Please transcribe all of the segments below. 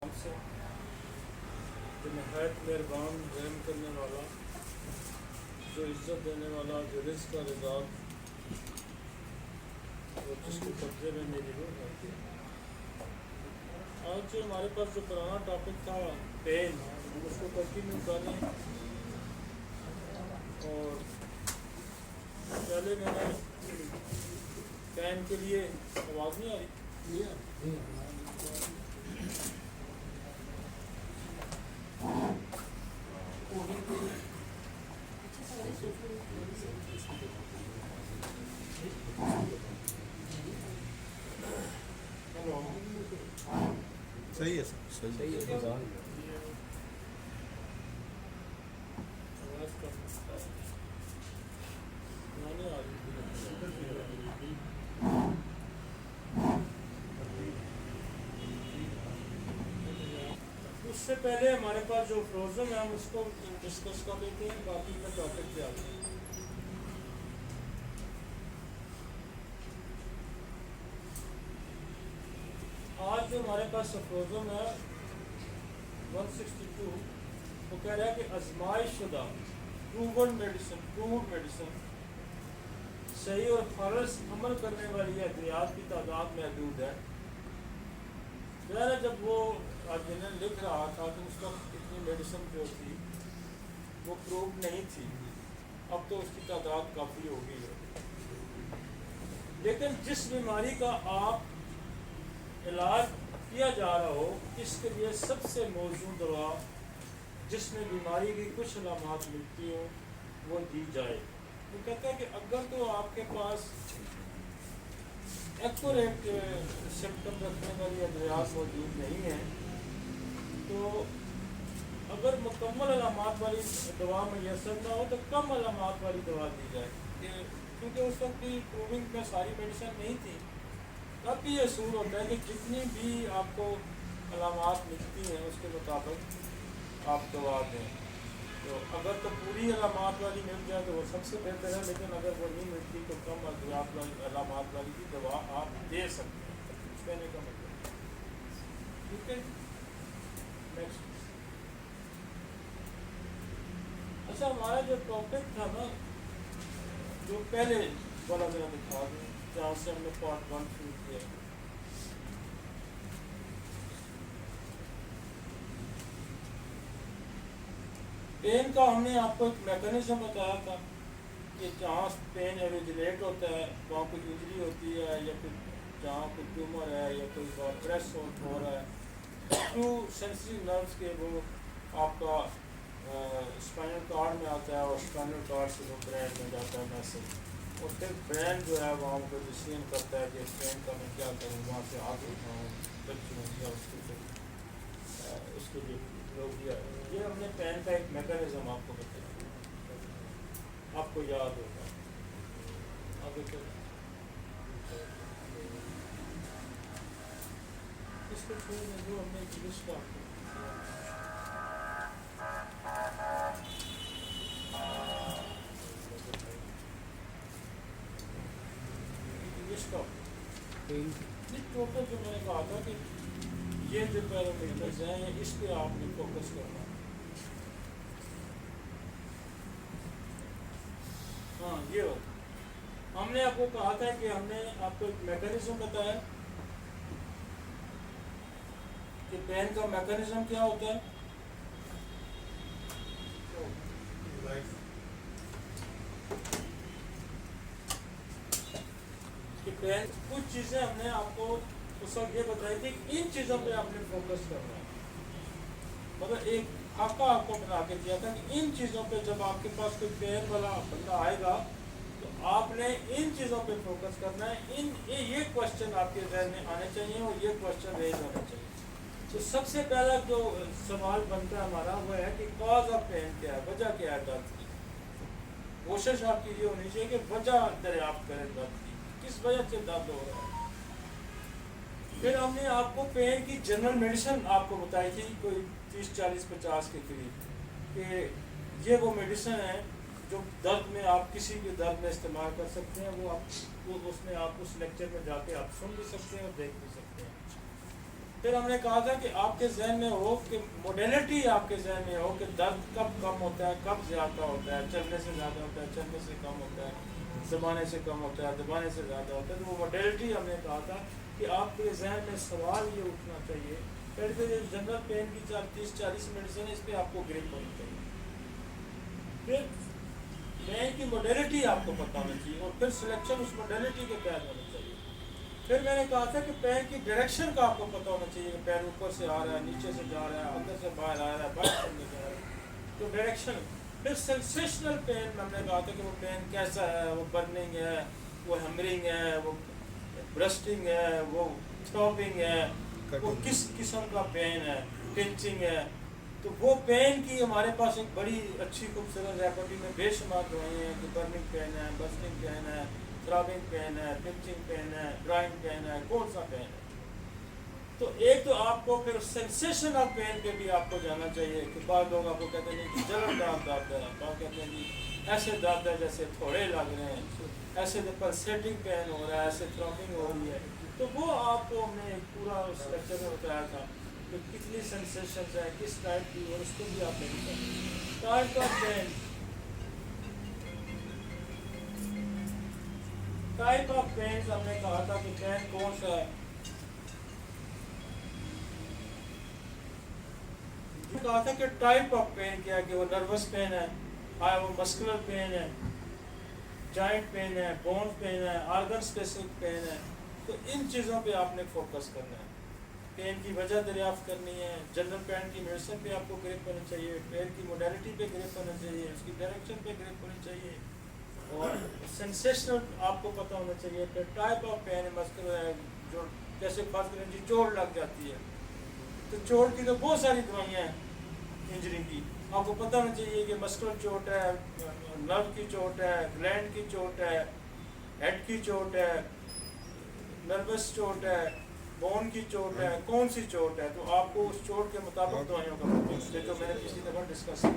سے جو نہایت مہربان رحم کرنے والا، جو عزت دینے والا، جو رزق کا رزاق، وہ جس کے قبضے میں میری روح ہے۔ آج جو ہمارے پاس جو پرانا ٹاپک تھا پین، اس کو کنٹینیو کریں۔ اور پہلے میں نے پین کے لیے آواز نہیں آ رہی، صحیح ہے سر، صحیح ہے۔ اس سے پہلے ہمارے پاس جو فروزن ہے ہم اس کو ڈسکس کر لیتے ہیں، باقی کا ٹاپک پہ آتے ہیں۔ آج جو ہمارے پاس فروزن ہے 162، وہ کہہ رہا ہے کہ آزمائش شدہ پروون میڈیسن صحیح اور فرض عمل کرنے والی ادویات کی تعداد محدود ہے۔ ظاہر ہے جب وہ جنہیں لکھ رہا تھا تو اس وقت اتنی میڈیسن جو تھی وہ پروو نہیں تھی، اب تو اس کی تعداد کافی ہو گئی ہے۔ لیکن جس بیماری کا آپ علاج کیا جا رہا ہو، اس کے لیے سب سے موزوں دوا جس میں بیماری کی کچھ علامات ملتی ہوں وہ دی جائے۔ وہ کہتا ہے کہ اگر تو آپ کے پاس ایکوریٹ سمپٹم رکھنے والی ادویات موجود نہیں ہیں تو اگر مکمل علامات والی دوا میسر نہ ہو تو کم علامات والی دوا دی جائے، کیونکہ اس وقت بھی پروونگ میں ساری میڈیسن نہیں تھی۔ اب بھی یہ اصول ہوتا ہے کہ جتنی بھی آپ کو علامات ملتی ہیں اس کے مطابق آپ دوا دیں۔ تو اگر تو پوری علامات والی مل جائے تو وہ سب سے بہتر ہے، لیکن اگر وہ نہیں ملتی تو کم علامات والی بھی دوا آپ دے سکتے ہیں، کہنے کا مطلب۔ ٹھیک ہے، نیکسٹ۔ اچھا، ہمارا جو ٹاپک تھا نا، جو پہلے والا میرا دکھا دیں جہاں سے ہم نے پارٹ 1 شروع کیا، پین کا ہم نے آپ کو ایک میکانزم بتایا تھا کہ جہاں پین اوریجنیٹ ہوتا ہے وہاں کوئی انجری ہوتی ہے، یا پھر جہاں کوئی ٹیومر ہے یا کوئی پریس ہو رہا ہے، ٹو سینسری نروز کے وہ آپ کا اسپائنل کارڈ میں آتا ہے اور اسپائنل کارڈ سے وہ برین میں جاتا ہے میسج، اور پھر برین جو ہے وہاں کو ڈسیزن کرتا ہے کہ اس پین کا میں کیا کروں، وہاں سے ہاتھ اٹھاؤں، بچوں یا اس کے لیے لوگ یہ ہم نے پین کا ایک میکانزم آپ کو بتایا، آپ کو یاد ہوگا۔ آگے چلیں، اس کو چھوڑ دیں جو ہم نے انگلش کا آپ کو انگلش کا ٹوٹل جو میں نے کہا تھا کہ یہ جو پیرامیٹرز ہیں اس پہ آپ نے فوکس کرنا ہے۔ ہاں، یہ ہوتا، ہم نے آپ کو کہا تھا کہ ہم نے آپ کو ایک میکانزم بتایا کہ پین کا میکانزم کیا ہوتا ہے، کہ پین کچھ چیزیں ہم نے آپ کو اس وقت یہ بتائی تھی کہ ان چیزوں پہ آپ نے فوکس کرنا ہے، مطلب ایک خاکہ آپ کو بنا کے دیا تھا کہ ان چیزوں پہ جب آپ کے پاس کوئی پین والا بندہ آئے گا تو آپ نے ان چیزوں پہ فوکس کرنا ہے، یہ کوشچن آپ کے ذہن میں آنے چاہیے اور یہ کوشچن ریز ہونا چاہیے۔ تو سب سے پہلا جو سوال بنتا ہے ہمارا وہ ہے کہ کاز آف پین کیا ہے، وجہ کیا ہے درد کی۔ کوشش آپ کی یہ ہونی چاہیے کہ وجہ دریافت کریں درد کی، کس وجہ سے درد ہو رہا ہے۔ پھر ہم نے آپ کو پین کی جنرل میڈیسن آپ کو بتائی تھی کوئی 30 40 50 کے قریب، کہ یہ وہ میڈیسن ہے جو درد میں آپ کسی بھی درد میں استعمال کر سکتے ہیں، وہ اس میں آپ اس لیکچر میں جا کے آپ سن بھی سکتے ہیں اور دیکھ بھی سکتے ہیں۔ پھر ہم نے کہا تھا کہ آپ کے ذہن میں ہو کہ موڈیلٹی آپ کے ذہن میں ہو کہ درد کب کم ہوتا ہے کب زیادہ ہوتا ہے، چلنے سے زیادہ ہوتا ہے چلنے سے کم ہوتا ہے، زبانے سے کم ہوتا ہے زبانے سے زیادہ ہوتا ہے. تو وہ موڈیلٹی ہم نے کہا تھا کہ آپ کے ذہن میں سوال یہ اٹھنا چاہیے پھر کہ جنرل پین کی 30-40 میڈیسن ہے، اس پہ آپ کو گرپ ہونی چاہیے. پھر پین کی موڈیلٹی آپ کو پتہ ہونا چاہیے اور پھر سلیکشن اس موڈیلٹی کے تحت ہونا چاہیے. پھر میں نے کہا تھا کہ پیر کی ڈائریکشن کا آپ کو پتہ ہونا چاہیے کہ پیر اوپر سے آ رہا ہے، نیچے سے جا رہا ہے، اندر سے باہر آ رہا ہے، باہر سے اندر جا رہا ہے، تو ڈائریکشن. پھر سینسیشنل پین ہم نے کہا تھا کہ وہ پین کیسا ہے، وہ برننگ ہے، وہ ہیمرنگ ہے، وہ برسٹنگ ہے، وہ تھروبنگ ہے، وہ کس قسم کا پین ہے، پنچنگ ہے. تو وہ پین کی ہمارے پاس ایک بڑی اچھی خوبصورت ریپرٹی میں بے شمار دوائیں ہیں کہ برننگ پین ہے، برسٹنگ پین ہے، تھرابنگ پین ہے، پنچنگ پین ہے، ڈرائنگ پین ہے، کون سا پین ہے. تو ایک تو آپ کو پھر سینسیشن آف پین پہ بھی آپ کو جانا چاہیے کہ بعض لوگ آپ کو کہتے ہیں کہ جلن دار درد ہے، بعض کہتے ہیں کہ ایسے درد ہے جیسے تھوڑے لگ رہے ہیں، ایسے پلسیٹنگ پین ہو رہا ہے، ایسے تھروبنگ ہو رہی ہے. تو وہ آپ کو ہم نے ایک پورا اس لیکچر میں بتایا تھا کہ کتنی سینسیشنز ہیں، کس ٹائپ کی، اور اس کو بھی آپ نے بتایا. Type of pen, type of pens ہم نے کہا تھا کہ پین کون سا ہے. کہا تھا کہ ٹائپ آف پین کیا ہے کہ وہ نروس پین ہے، وہ مسکولر پین ہے، جوائنٹ پین ہے، بون پین ہے، آرگن اسپیسیفک پین ہے. تو ان چیزوں پہ آپ نے فوکس کرنا ہے، پین کی وجہ دریافت کرنی ہے. جنرل پین کی میڈیسن پہ آپ کو گرپ ہونا چاہیے، پین کی موڈیلٹی پہ گرپ ہونا چاہیے، اس کی ڈائریکشن پہ گرپ ہونی چاہیے، اور سینسیشنل آپ کو پتہ ہونا چاہیے. پھر ٹائپ آف پین ہے، مسکولر ہے، جو جیسے فرض کریں جی چوٹ لگ جاتی ہے تو چوٹ کی تو بہت ساری دوائیاں ہیں انجری کی. آپ کو پتہ ہونا چاہیے کہ مسکولر چوٹ ہے، نرو کی چوٹ ہے، گلینڈ کی چوٹ ہے، ہیڈ کی چوٹ ہے، نروس چوٹ ہے، بون کی چوٹ ہے، کون سی چوٹ ہے. تو آپ کو اس چوٹ کے مطابق دوائیوں کا پتہ ہونا چاہیے، جو میں نے پچھلی دفعہ ڈسکس کیا.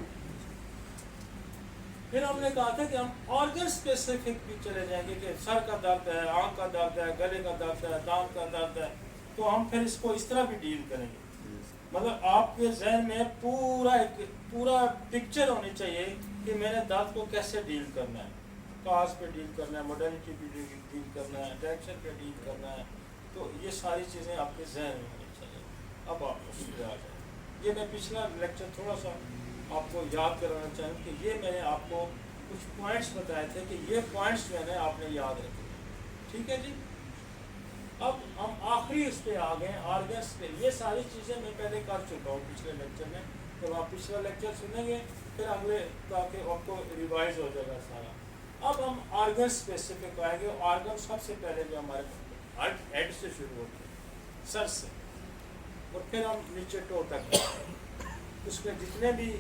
پھر ہم نے کہا تھا کہ ہم آرگن اسپیسیفک بھی چلے جائیں گے کہ سر کا درد ہے، آنکھ کا درد ہے، گلے کا درد ہے، دانت کا درد ہے. تو ہم پھر اس کو اس طرح بھی ڈیل کریں گے. مطلب آپ کے ذہن میں پورا پکچر ہونی چاہیے کہ میں نے درد کو کیسے ڈیل کرنا ہے، کاز پہ ڈیل کرنا ہے، موڈیلٹی پہ ڈیل کرنا ہے، ڈائریکشن پہ ڈیل کرنا ہے. تو یہ ساری چیزیں آپ کے ذہن میں ہونی چاہیے. اب آپ اس پہ آ جائیں. یہ میں پچھلا لیکچر تھوڑا سا آپ کو یاد کرانا چاہوں کہ یہ میں نے آپ کو کچھ پوائنٹس بتائے تھے کہ یہ پوائنٹس جو ہے نا آپ نے یاد رکھے. ٹھیک ہے جی. اب ہم آخری اس پہ آ گئے آرگنس پہ. یہ ساری چیزیں میں پہلے کر چکا ہوں پچھلے لیکچر میں. جب آپ پچھلا لیکچر سنیں گے پھر اگلے تاکہ آپ کو ریوائز ہو جائے گا سارا. اب ہم آرگن اسپیسیفک آئیں گے. آرگن سب سے پہلے جو ہمارے ہیڈ سے شروع ہوتے ہیں، سر سے، اور پھر ہم نیچے ٹو تک. اس میں جتنے بھی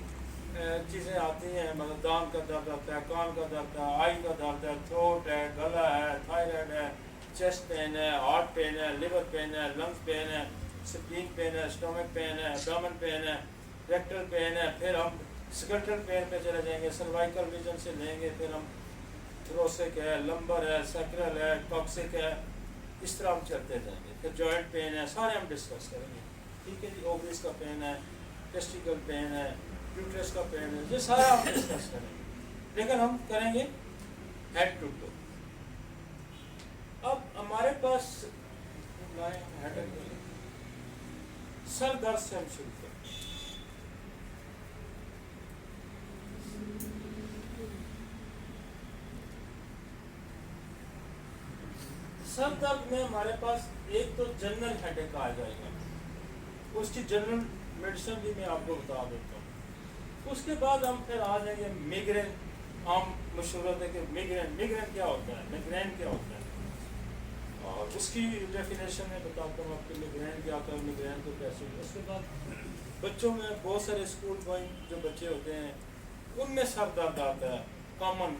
چیزیں آتی ہیں، مطلب دان کا درد آتا ہے، کان کا درد ہے، آئی کا درد ہے، تھروٹ ہے، گلا ہے، تھائرائڈ ہے، چیسٹ پین ہے، ہارٹ پین ہے، لیور پین ہے، لنگس پین ہے، سپلین پین ہے، اسٹومک پین ہے، ایبڈومن پین ہے، ریکٹل پین ہے. پھر ہم اسکلٹل پین پہ چلے جائیں گے، سروائکل ریجن سے لیں گے. پھر ہم تھروسک ہے، لمبر ہے، سیکرل ہے، ٹاکسک ہے. اس طرح ہم چلتے جائیں گے. پھر جوائنٹ پین ہے، سارے ہم ڈسکس کریں گے. ٹھیک ہے جی. اووریز کا پین ہے، ٹیسٹیکل پین ہے، یوٹرس کا پین ہے. یہ سارا ہم ڈسکس کریں گے، لیکن ہم کریں گے ہیڈ ٹو ٹو. اب ہمارے پاس سر درد سے ہم شروع کریں. سر درد میں ہمارے پاس ایک تو جنرل ہیڈ ایک آ جائے گا. اس کی جنرل میڈیسن بھی میں آپ کو بتا دیتا ہوں. اس کے بعد ہم پھر آ جائیں گے میگرین. عام مشہورت ہے کہ میگرین کیا ہوتا ہے، میگرین کیا ہوتا ہے، اور اس کی ڈیفینیشن میں بتاتا ہوں آپ کو میگرین کیا ہوتا ہے، میگرین کو کیسے. اس کے بعد بچوں میں بہت سارے اسکول گوئنگ جو بچے ہوتے ہیں ان میں سر درد آتا ہے کامن.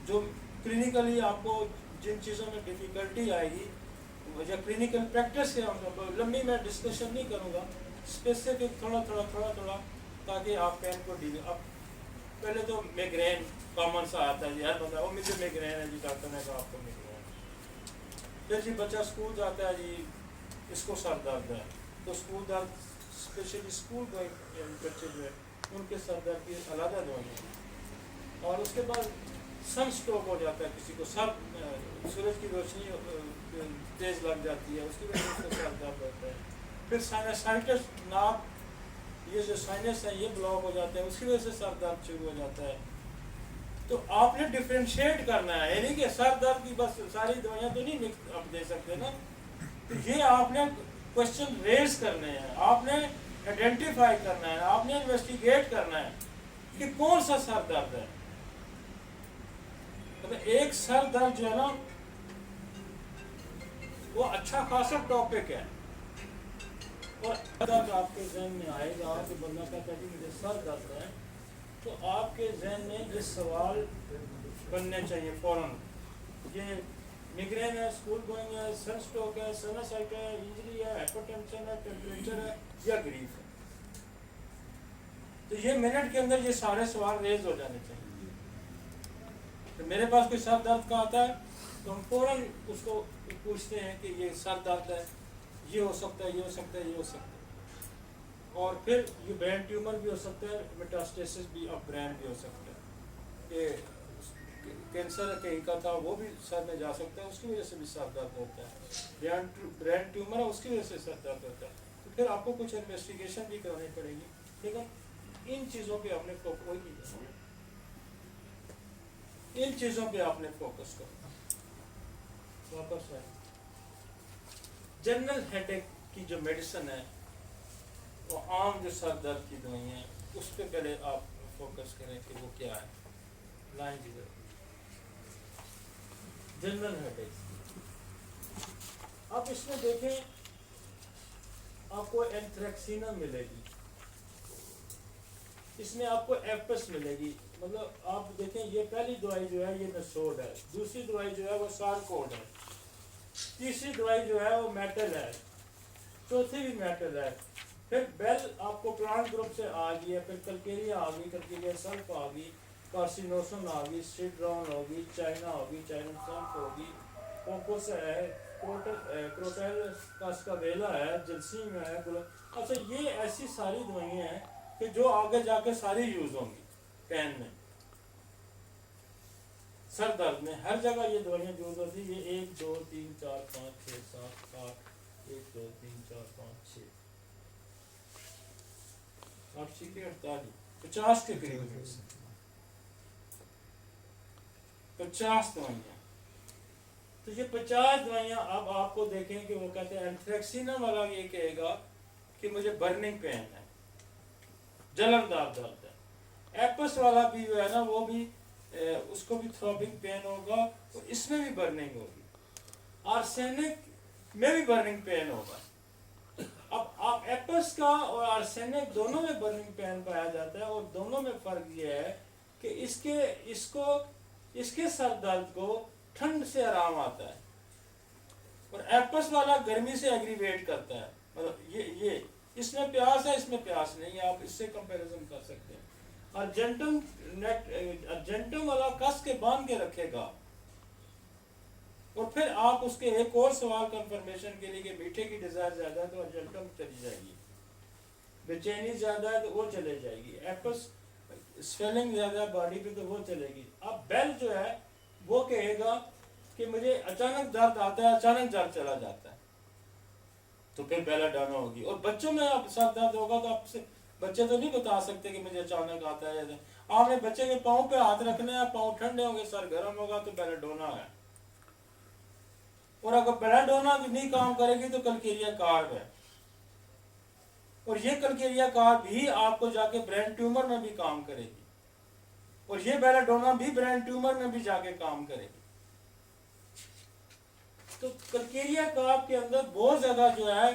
جو کلینکلی آپ کو جن چیزوں میں ڈیفیکلٹی آئے گی یا کلینکل پریکٹس کے لمبی میں ڈسکشن نہیں کروں گا، اسپیسیفک تھوڑا تاکہ آپ پین کو ڈیل. اب پہلے تو میگرین کامن سا آتا ہے جی، ہر بندہ وہ مجھے میگرین ہے جی، ڈاکٹر نے کہا آپ کو میگرین. پھر جی بچہ اسکول جاتا ہے جی، इसको सर दर्द है, तो स्कूल दर्द स्पेशली स्कूल गोइंग बच्चे जो है उनके सर दर्द की अलग दवाइयाँ हैं। और उसके बाद सन स्ट्रोक हो जाता है किसी को, सर सूरज की रोशनी तेज़ लग जाती है, उसकी वजह से सर दर्द होता है। फिर साइनसाइटिस, नाक, ये जो साइनस है ये ब्लॉक हो जाते हैं, उसकी वजह से सर दर्द शुरू हो जाता है। तो आपने डिफ्रेंशिएट करना है, यानी कि सर दर्द की बस सारी दवाइयाँ तो नहीं आप दे सकते ना, तो ये आपने क्वेश्चन रेज करने हैं, आपने आइडेंटिफाई करना है, आपने इन्वेस्टिगेट करना है कि कौन सा सर दर्द है। मतलब एक सर दर्द जो है ना वो अच्छा खासा टॉपिक है, और दर्द आपके जहन में आएगा कि बंदा कहता है कि मुझे सर दर्द है, तो आपके जहन में ये सवाल बनने चाहिए फौरन, ये मिग्रेन है, स्कूल गोइंग है, सन स्ट्रोक है, साइनसाइटिस है, इंजरी है, हाइपरटेंशन है, टेम्परेचर है या ग्रीफ है। तो ये मिनट के अंदर ये सारे सवाल रेज हो जाने चाहिए। तो मेरे पास कोई सर दर्द का आता है तो हम फौरन उसको पूछते हैं कि ये सर दर्द है, ये हो सकता है, ये हो सकता है, ये हो सकता है। और फिर ये ब्रेन ट्यूमर भी हो सकता है, मेटास्टेसिस भी ऑफ ब्रेन भी हो सकता है, कि कैंसर कहीं का था वो भी सर में जा सकता है, उसकी वजह से भी सर दर्द होता है। ब्रेन ट्यूमर है उसकी वजह से सर दर्द होता है, तो फिर आपको कुछ इन्वेस्टिगेशन भी करानी पड़ेगी। ठीक है, इन चीज़ों पे आपने इन चीज़ों पे आपने फोकस करना। वापस आए, जनरल हेडेक की जो मेडिसिन है, वो आम जो सर दर्द की दवाइयाँ हैं, उस पर पहले आप फोकस करें कि वो क्या है। लाइन जी, जनरल हेडेक। अब इसमें देखें, आपको एंथ्रेक्सीना मिलेगी, इसमें आपको एपस मिलेगी। मतलब आप देखें, ये पहली दवाई जो है ये नसोड है, दूसरी दवाई जो है वो सारकोड है, तीसरी दवाई जो है वो मेटल है, चौथी भी मेटल है। फिर बेल आपको प्लांट ग्रुप से आ गई है, फिर कलकेरिया आ गई, कलकेरिया सल्फ आ गई, कार्सिनोसन आ गई, सिड्रॉन होगी, चाइना होगी, चाइना सल्फ होगी, कोकोस है, क्रोटेल कास्कावेला है, जलसीम है। अच्छा, ये ऐसी सारी दवाइयाँ हैं कि जो आगे जाके सारी यूज होंगी पेन में, सर दर्द में, हर जगह ये दवाइयाँ यूज होती है। ये 1 2 3 4 5 6 7 8 1 2 3 4 5 6 आप सीखे 48 50 के करीब 50 दवाइयाँ। तो ये 50 दवाइयाँ अब आपको देखें कि वो कहते हैं एंथ्रेक्सीना वाला ये कहेगा कि मुझे बर्निंग पेन है, जलनदार दर्द है। एपस वाला भी जो है ना वो भी उसको भी थ्रोबिंग पेन होगा, तो इसमें भी बर्निंग होगी। आर्सेनिक में भी बर्निंग पेन होगा। अब आप एपस का और आर्सेनिक दोनों में बर्निंग पेन पाया जाता है, और दोनों में फर्क ये है कि इसके सर दर्द को ठंड से आराम आता है, और एपस वाला गर्मी से एग्रीवेट करता है। मतलब ये इसमें प्यास है, इसमें प्यास नहीं है, आप इससे कंपैरिजन कर सकते हैं। अर्जेंटम वाला कस के बांध के रखेगा, और फिर आप उसके एक और सवाल कंफर्मेशन के लिए कि मीठे की डिजायर ज्यादा है तो अर्जेंटम चली जाएगी, बेचैनी ज्यादा है तो वो चले जाएगी, एपस स्वेलिंग ज्यादा है बॉडी पे तो वो चलेगी। अब बेल जो है वो कहेगा कि मुझे अचानक दर्द आता है, अचानक दर्द चला जाता है, तो फिर बेलाडोना होगी। और बच्चों में आप सर दर्द होगा तो आपसे बच्चे तो नहीं बता सकते कि मुझे अचानक आता है। आपने बच्चे के पाँव पे हाथ रखने हैं, पाँव ठंडे होंगे, सर गर्म होगा तो बेलाडोना है। और अगर बेलाडोना नहीं काम करेगी तो कलकेरिया कार्ब है, और ये कलकेरिया कार्ब भी आपको जाके ब्रेन ट्यूमर में भी काम करेगी, और ये बेलाडोना भी ब्रेन ट्यूमर में भी जाके काम करेगी। तो कलकेरिया कार्ब के अंदर बहुत ज्यादा जो है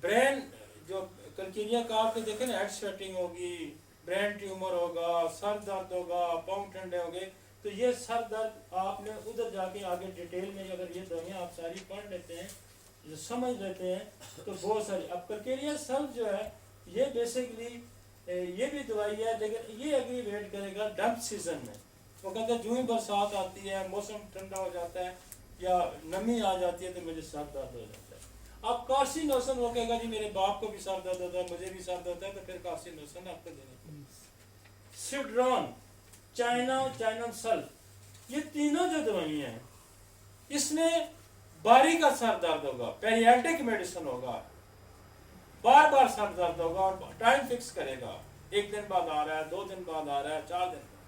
ब्रेन, जो कलकेरिया कार्ब के देखें ना, हेड स्वेटिंग होगी, ब्रेन ट्यूमर होगा, सर दर्द होगा, पाँव ठंडे होंगे। तो ये सर दर्द आपने उधर जाके आगे डिटेल में अगर ये दवाइयाँ आप सारी पढ़ लेते हैं, जो समझ लेते हैं, तो बहुत सारी। अब कलकेरिया सल्फ जो है ये बेसिकली ये भी दवाई है, लेकिन ये एग्रीवेट करेगा डंप सीजन में। वो कहते हैं जो ही बरसात आती है, मौसम ठंडा हो जाता है या नमी आ जाती है तो मुझे सर दर्द हो जाता है। अब कार्सिनोसन वो कहेगा जी मेरे बाप को भी सर दर्द होता है, मुझे भी सर दर्द होता है, तो फिर कार्सिनोसन आपको देना पड़ेगा। सिड्रॉन, चाइना सल्फ, ये तीनों जो दवाइयाँ हैं इसमें बारी का सर दर्द होगा, पेरियाडिक मेडिसिन होगा, बार बार सर दर्द होगा और टाइम फिक्स करेगा, 1 दिन बाद आ रहा है, 2 दिन बाद आ रहा है, 4 दिन बाद।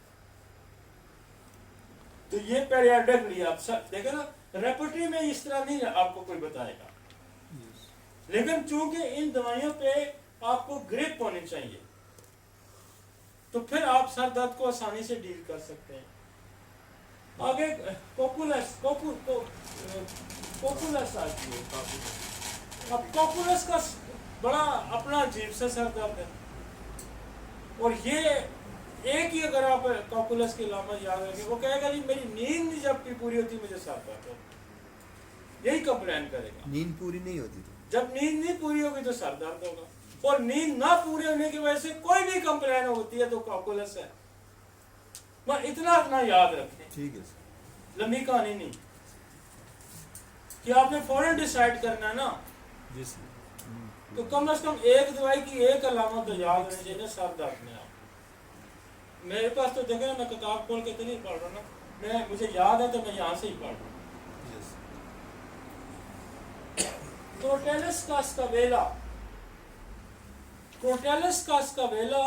तो ये पेरियाडिकली आप सब देखो ना, रेपर्टरी में इस तरह नहीं आपको कोई बताएगा, लेकिन चूंकि इन दवाइयों पे आपको ग्रिप होनी चाहिए तो फिर आप सर दर्द को आसानी से डील कर सकते हैं। आगे कोकुलस आती है। अब कोकुलस का बड़ा अपना अजीब सा सर दर्द है, और ये एक ही अगर आप कोकुलस की अलामत याद रखें, वो कहेगा जी मेरी नींद नहीं जब पूरी होती मुझे सर दर्द होता, यही कंप्लेन करेगा। नींद पूरी नहीं होती तो जब नींद नहीं पूरी होगी तो सर दर्द होगा, और नींद ना पूरी होने की वजह से कोई भी कंप्लेन होती है तो कोकुलस है। मैं इतना याद रखें, ठीक है सर, लंबी कहानी नहीं कि आपने फौरन डिसाइड करना है ना, जी सर। तो कम से कम एक दवाई की एक अलामत तो याद रहनी चाहिए सर दर्द में। आप मेरे पास तो देखे ना, मैं किताब खोल के तो नहीं पढ़ रहा ना, मुझे याद है तो मैं यहाँ से ही पढ़ रहा हूँ। क्रोटेलस कास्कावेला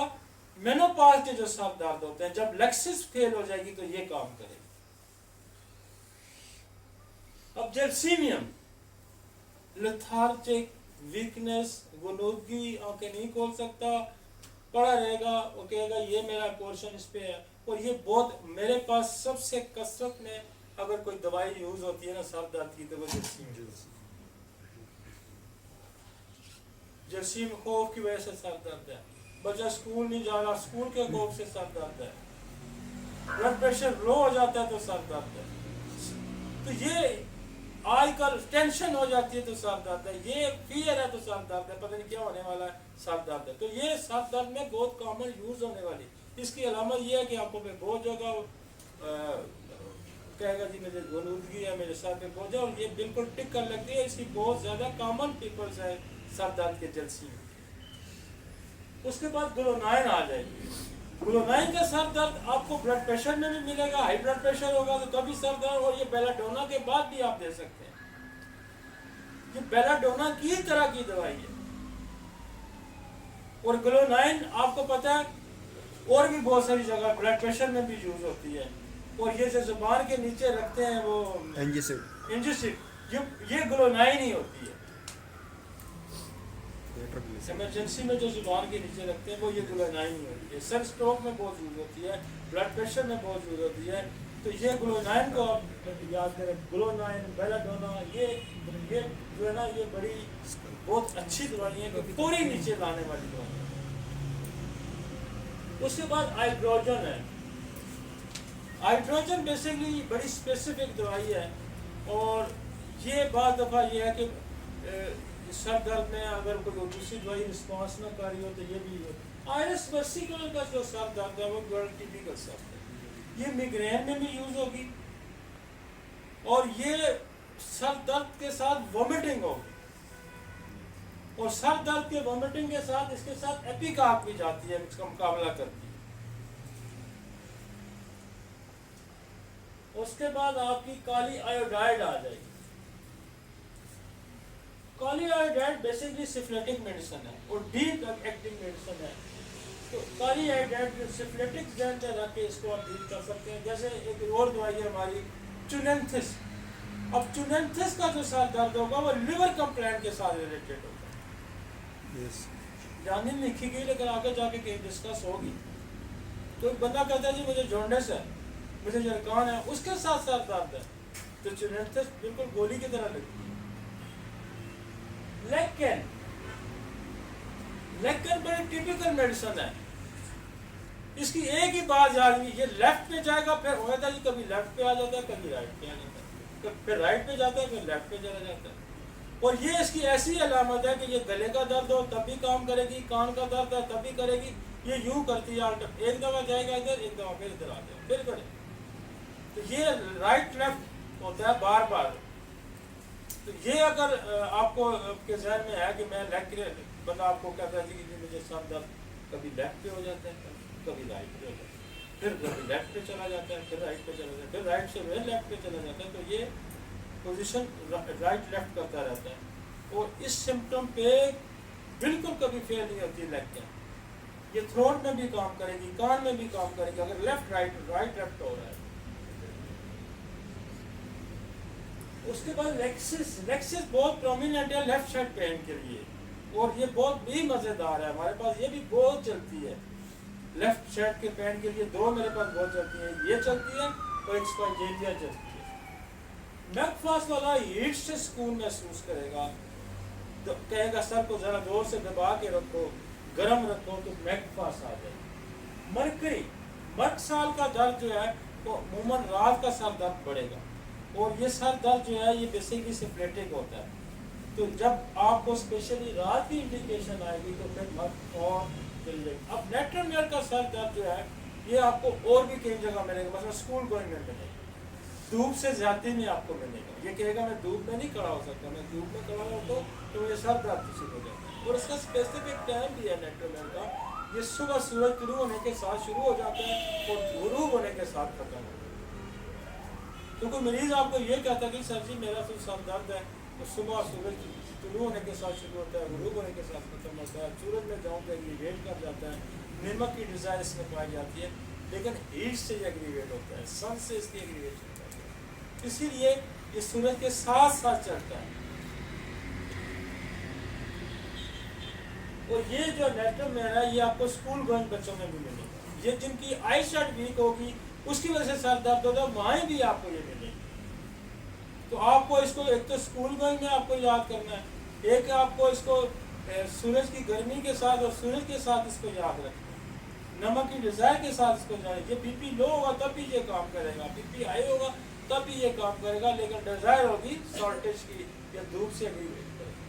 मेनोपॉज के जो सर दर्द होते हैं, जब लेक्सिस फेल हो जाएगी तो ये काम करेगी। अब जेल्सीमियम, लेथार्जिक, वीकनेस, गुनूदगी, आंखें नहीं खोल सकता, पड़ा रहेगा, वो कहेगा ये मेरा पोर्शन इस पे है। और ये बहुत मेरे पास सबसे कसरत में अगर कोई दवाई यूज होती है ना सर दर्द की तो वो जर्सीम खौफ की वजह से सर दर्द है, बच्चा स्कूल नहीं जा रहा, स्कूल के खौफ से सर दर्द है, ब्लड प्रेशर लो हो जाता है तो सर दर्द है, तो ये आजकल टेंशन हो जाती है तो सर दर्द है, ये फियर है तो सर दर्द है, पता नहीं क्या होने वाला है, सर दर्द है। तो ये सर दर्द में बहुत कॉमन यूज होने वाली। इसकी अलामत ये है कि आपको पे बोझ होगा, कहेगा जी मुझे गुनूदगी है, मेरे सर पे बोझ है, और ये बिल्कुल टिक कर लगती है। इसकी बहुत ज्यादा कॉमन पीपल्स है सर दर्द के जलसी में। उसके बाद ग्लोनाइन आ जाएगी। ग्लोनाइन का सर दर्द आपको ब्लड प्रेशर में भी मिलेगा, हाई ब्लड प्रेशर होगा तो कभी सर दर्द, और ये बेलाडोना के बाद भी आप दे सकते हैं। ये बेलाडोना की तरह की दवाई है। और ग्लोनाइन आपको पता है और भी बहुत सारी जगह ब्लड प्रेशर में भी यूज होती है। और ये जो जुबान के नीचे रखते हैं वो इंजेसिव, ये ग्लोनाइन ही होती है। इमरजेंसी में जो जुबान के नीचे रखते हैं वो ये ग्लोनाइन ही होती है। सर स्ट्रोक में बहुत यूज होती है, ब्लड प्रेशर में बहुत यूज होती है। तो ये ग्लोनाइन को आप याद करें, ग्लोनाइन, बेलाडोना, ये जो है ना, ये बड़ी बहुत अच्छी दवाई है, पूरी नीचे लाने वाली दवाई है। उसके बाद हाइड्रोजन है। हाइड्रोजन बेसिकली बड़ी स्पेसिफिक दवाई है, और ये बात दफ़ा ये है कि सर दर्द में अगर कोई दूसरी दवाई रिस्पॉन्स ना कर रही हो तो ये भी आयरस वर्सिकुलर का जो सर दर्द है वो टिपिकल सर है, ये मिग्रेन में भी यूज होगी, और ये सर दर्द के साथ वोमिटिंग होगी, और सर दर्द के वोमिटिंग के साथ इसके साथ एपिकाक भी जाती है, इसका मुकाबला करती है। उसके बाद आपकी काली आयोडाइड आ जाएगी। काली आयोडाइड बेसिकली सिफिलिटिक मेडिसिन है और डीप एक्टिंग मेडिसिन है। तो काली आयोडाइड सिफिलिटिक जैन से रख के इसको आप डील कर सकते हैं। जैसे एक और दवाई है हमारी चुनेंथिस। अब चुनेंथिस का जो सर दर्द होगा वो लिवर कंप्लेंट के साथ रिलेटेड होगा। जानी लिखी गई लेकिन आगे जाके कहीं डिस्कस होगी। तो एक बंदा कहता है जी मुझे जॉन्डिस है, मुझे जरकान है, उसके साथ सर दर्द है, तो चुनेंथिस बिल्कुल गोली की तरह लगती है। लेकिन बड़ी टिपिकल मेडिसिन है। इसकी एक ही बात याद हुई, ये लेफ्ट पे जाएगा, फिर होता है कभी लेफ्ट पे आ जाता है, कभी राइट पे आ जाता है, फिर राइट पे जाता है, फिर लेफ्ट पे चला जाता है। और ये इसकी ऐसी अलामत है कि ये गले का दर्द हो तब भी काम करेगी, कान का दर्द है तब भी करेगी, ये यूं करती है। एक दफा जाएगा इधर, एक दफा फिर इधर आ जाएगा, फिर करे। तो ये राइट लेफ्ट होता है बार बार। تو یہ اگر آپ کو آپ کے ذہن میں ہے کہ میں لیگ کے بندہ آپ کو کہتا ہے کہ مجھے سر درد کبھی لیفٹ پہ ہو جاتا ہے کبھی رائٹ پہ ہو جاتا ہے، پھر کبھی لیفٹ پہ چلا جاتا ہے، پھر رائٹ پہ چلا جاتا ہے، پھر رائٹ سے پھر لیفٹ پہ چلا جاتا ہے، تو یہ پوزیشن رائٹ لیفٹ کرتا رہتا ہے، اور اس سمٹم پہ بالکل کبھی فیل نہیں ہوتی لیگ کے. یہ تھروٹ میں بھی کام کرے گی، کان میں بھی کام کرے گی اگر لیفٹ رائٹ رائٹ لیفٹ ہو رہا ہے. اس کے بعد لیکسس بہت پرومیننٹ ہے لیفٹ سائڈ پین کے لیے، اور یہ بہت بھی مزیدار ہے، ہمارے پاس یہ بھی بہت چلتی ہے. لیفٹ سائڈ کے پین کے لیے دو میرے پاس بہت چلتی ہیں، یہ چلتی ہے اور ایک اسپائنجیلیا چلتی ہے. میک فاسٹ والا ہیٹ سے سکون محسوس کرے گا، تو کہے گا سر کو ذرا زور سے دبا کے رکھو، گرم رکھو تو میک فاسٹ آ جائے. مرکری مرک سال کا درد جو ہے وہ عموماً رات کا سر درد پڑے گا، اور یہ سر درد جو ہے یہ بیسیکلی سپلیٹک ہوتا ہے. تو جب آپ کو اسپیشلی رات کی انڈیکیشن آئے گی تو پھر مرک اور چل جائے گی. اب نیٹرل میئر کا سر درد جو ہے یہ آپ کو اور بھی کئی جگہ ملے گا، مثلا اسکول گوئنگ میں ملے گا، دھوپ سے زیادتی میں آپ کو ملے گا. یہ کہے گا میں دھوپ میں نہیں کھڑا ہو سکتا، میں دھوپ میں کھڑا ہوں تو مجھے سر درد شروع ہو جاتا ہے. اور اس کا اسپیسیفک ٹائم بھی ہے نیٹرل میئر کا، یہ صبح سورج طلوع ہونے کے ساتھ شروع ہو جاتا ہے اور غروب ہونے کے ساتھ ختم ہوتا ہے. تو کوئی مریض آپ کو یہ کہتا ہے کہ سر جی میرا تو سر درد ہے، تو صبح سورج طلوع ہونے کے ساتھ شروع ہوتا ہے، غروب ہونے کے ساتھ ختم ہوتا ہے، سورج میں جاؤں تو ایگریویٹ کر جاتا ہے، نمک کی ڈیزائر اس میں پائی جاتی ہے، لیکن ہیٹ سے یہ ایگریویٹ ہوتا ہے، سن سے اس کی ایگریویشن ہوتی ہے. اسی لیے یہ سورج کے ساتھ ساتھ چلتا ہے. اور یہ جو نیٹرل میئر ہے یہ آپ کو اسکول گوئنگ بچوں میں بھی ملے گا. یہ جن کی آئی سائٹ ویک ہوگی اس کی وجہ سے سر درد ہوگا، وہاں بھی آپ کو یہ ملے گی. تو آپ کو اس کو ایک تو اسکول گوئنگ میں آپ کو یاد کرنا ہے، ایک آپ کو اس کو سورج کی گرمی کے ساتھ اور سورج کے ساتھ اس کو یاد رکھنا ہے، نمک کی ڈیزائر کے ساتھ اس کو جائے. یہ بی پی لو ہوگا تب بھی یہ کام کرے گا، بی پی ہائی ہوگا تب بھی یہ کام کرے گا، لیکن ڈیزائر ہوگی سالٹیج کی یا دھوپ سے ایگریویٹ کرے گا.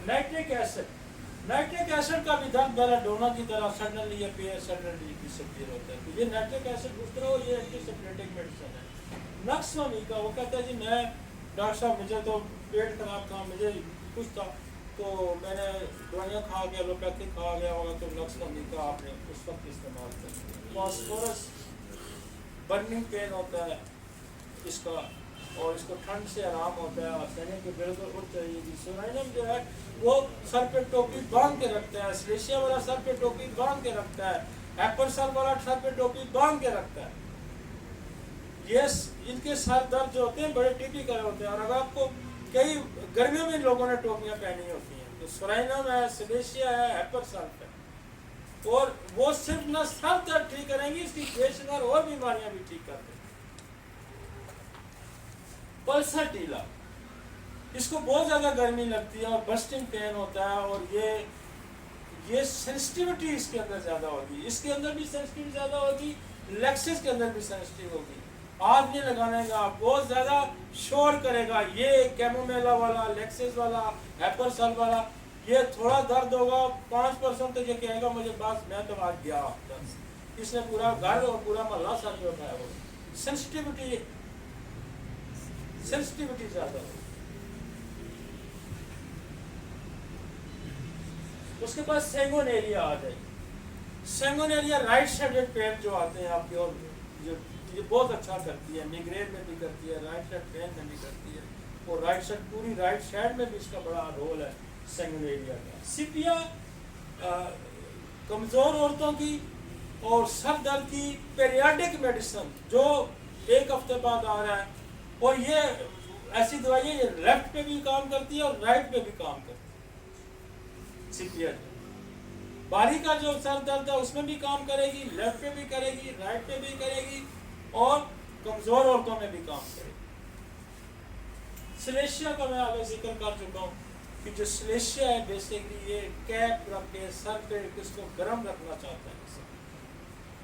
نائٹرک ایسڈ، نائٹرک ایسڈ کا بھی درد بیلاڈونا کی طرح سڈنلی اپیئر سڈنلی ڈسپیئر ہوتا ہے. تو یہ نائٹرک ایسڈ اس طرح یہ اینٹی سپلیٹک میڈیسن ہے. نقصانی کا وہ کہتا ہے جی میں ڈاکٹر صاحب مجھے تو پیٹ خراب تھا، مجھے کچھ تھا تو میں نے دوائیاں کھا گیا، ایلوپیتھک کھا گیا ہوگا، تو نقصانی کا آپ نے اس وقت استعمال کر. فاسفورس برننگ پین ہوتا ہے اس کا، اور اس کو ٹھنڈ سے آرام ہوتا ہے، اور سینے کے بالکل اٹھ چاہیے گی. سورائنم جو ہے وہ سر پہ ٹوپی باندھ کے رکھتا ہے، سلیشیا والا سر پہ ٹوپی باندھ کے رکھتا ہے، ایپل سر والا سر پہ ٹوپی باندھ کے رکھتا ہے. یہ ان کے سر درد جو ہوتے ہیں بڑے ٹیپیکل ہوتے ہیں. اور اگر آپ کو کئی گرمیوں میں لوگوں نے ٹوپیاں پہنی ہوتی ہیں، تو سورائنم ہے، سلیشیا ہے، ایپل سر ہے، اور وہ صرف نہ سر درد ٹھیک کریں گی، اس کی بے شمار اور بیماریاں بھی ٹھیک کر دیں. پلسر ڈیلا، اس کو بہت زیادہ گرمی لگتی ہے اور برسٹنگ پین ہوتا ہے، اور یہ سینسٹیوٹی اس کے اندر زیادہ ہوگی، اس کے اندر بھی سینسٹیوٹی زیادہ ہوگی، لیکسس کے اندر بھی سینسٹیو ہوگی. ہاتھ نہیں لگانے گا، بہت زیادہ شور کرے گا. یہ کیمومیلا والا، لیکسس والا، ایپل سر والا، یہ تھوڑا درد ہوگا 5% تو یہ کہے گا مجھے بس میں تو آج گیا. اس نے پورا گھر اور پورا محلہ سر پہ اٹھایا ہو. سینسٹیوٹی زیادہ ہوگی. اس کے بعد سینگون ایریا آ جائے. سینگون ایریا رائٹ سائڈڈ پین جو آتے ہیں آپ کے، اور یہ بہت اچھا کرتی ہے، میگرین میں بھی کرتی ہے، رائٹ سائڈ پین میں بھی کرتی ہے، اور رائٹ سائڈ پوری رائٹ سائڈ میں بھی اس کا بڑا رول ہے سینگون ایریا کا. سپیا کمزور عورتوں کی اور سر درد کی پیریاڈک میڈیسن جو ایک ہفتے بعد آ رہا ہے، اور یہ ایسی دوائیاں یہ لیفٹ پہ بھی کام کرتی ہے اور رائٹ پہ بھی کام کرتی ہے. سپیا باری کا جو سر درد ہے اس میں بھی کام کرے گی، لیفٹ پہ بھی کرے گی، رائٹ پہ بھی کرے گی، اور کمزور عورتوں میں بھی کام کرے گی. سلیشیا کا میں آگے ذکر کر چکا ہوں کہ جو سلیشیا ہے بیسیکلی یہ کیپ رکھ کے سر پہ اس کو گرم رکھنا چاہتا ہے،